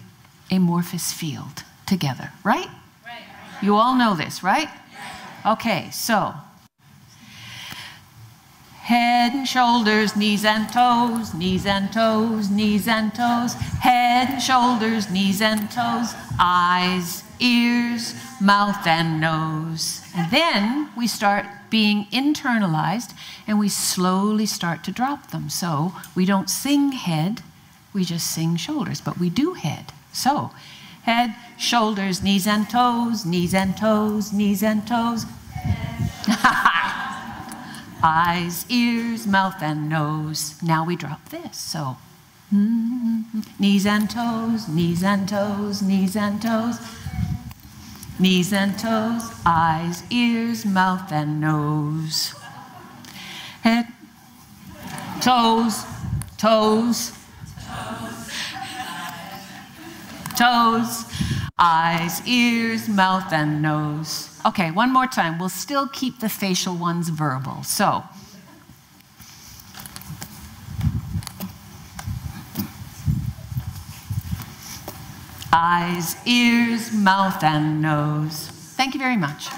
amorphous field together, right? Right. You all know this, right? Okay, so Head and shoulders, knees and toes, knees and toes, knees and toes. Head and shoulders, knees and toes. Eyes, ears, mouth and nose. And then we start being internalized and we slowly start to drop them. So we don't sing head, we just sing shoulders, but we do head. So head, shoulders, knees and toes, knees and toes, knees and toes. Eyes, ears, mouth, and nose. Now we drop this. So knees and toes, knees and toes, knees and toes. Knees and toes, eyes, ears, mouth, and nose. Head, toes, toes, toes, eyes, ears, mouth, and nose. Okay, one more time. We'll still keep the facial ones verbal. So, eyes, ears, mouth, and nose. Thank you very much.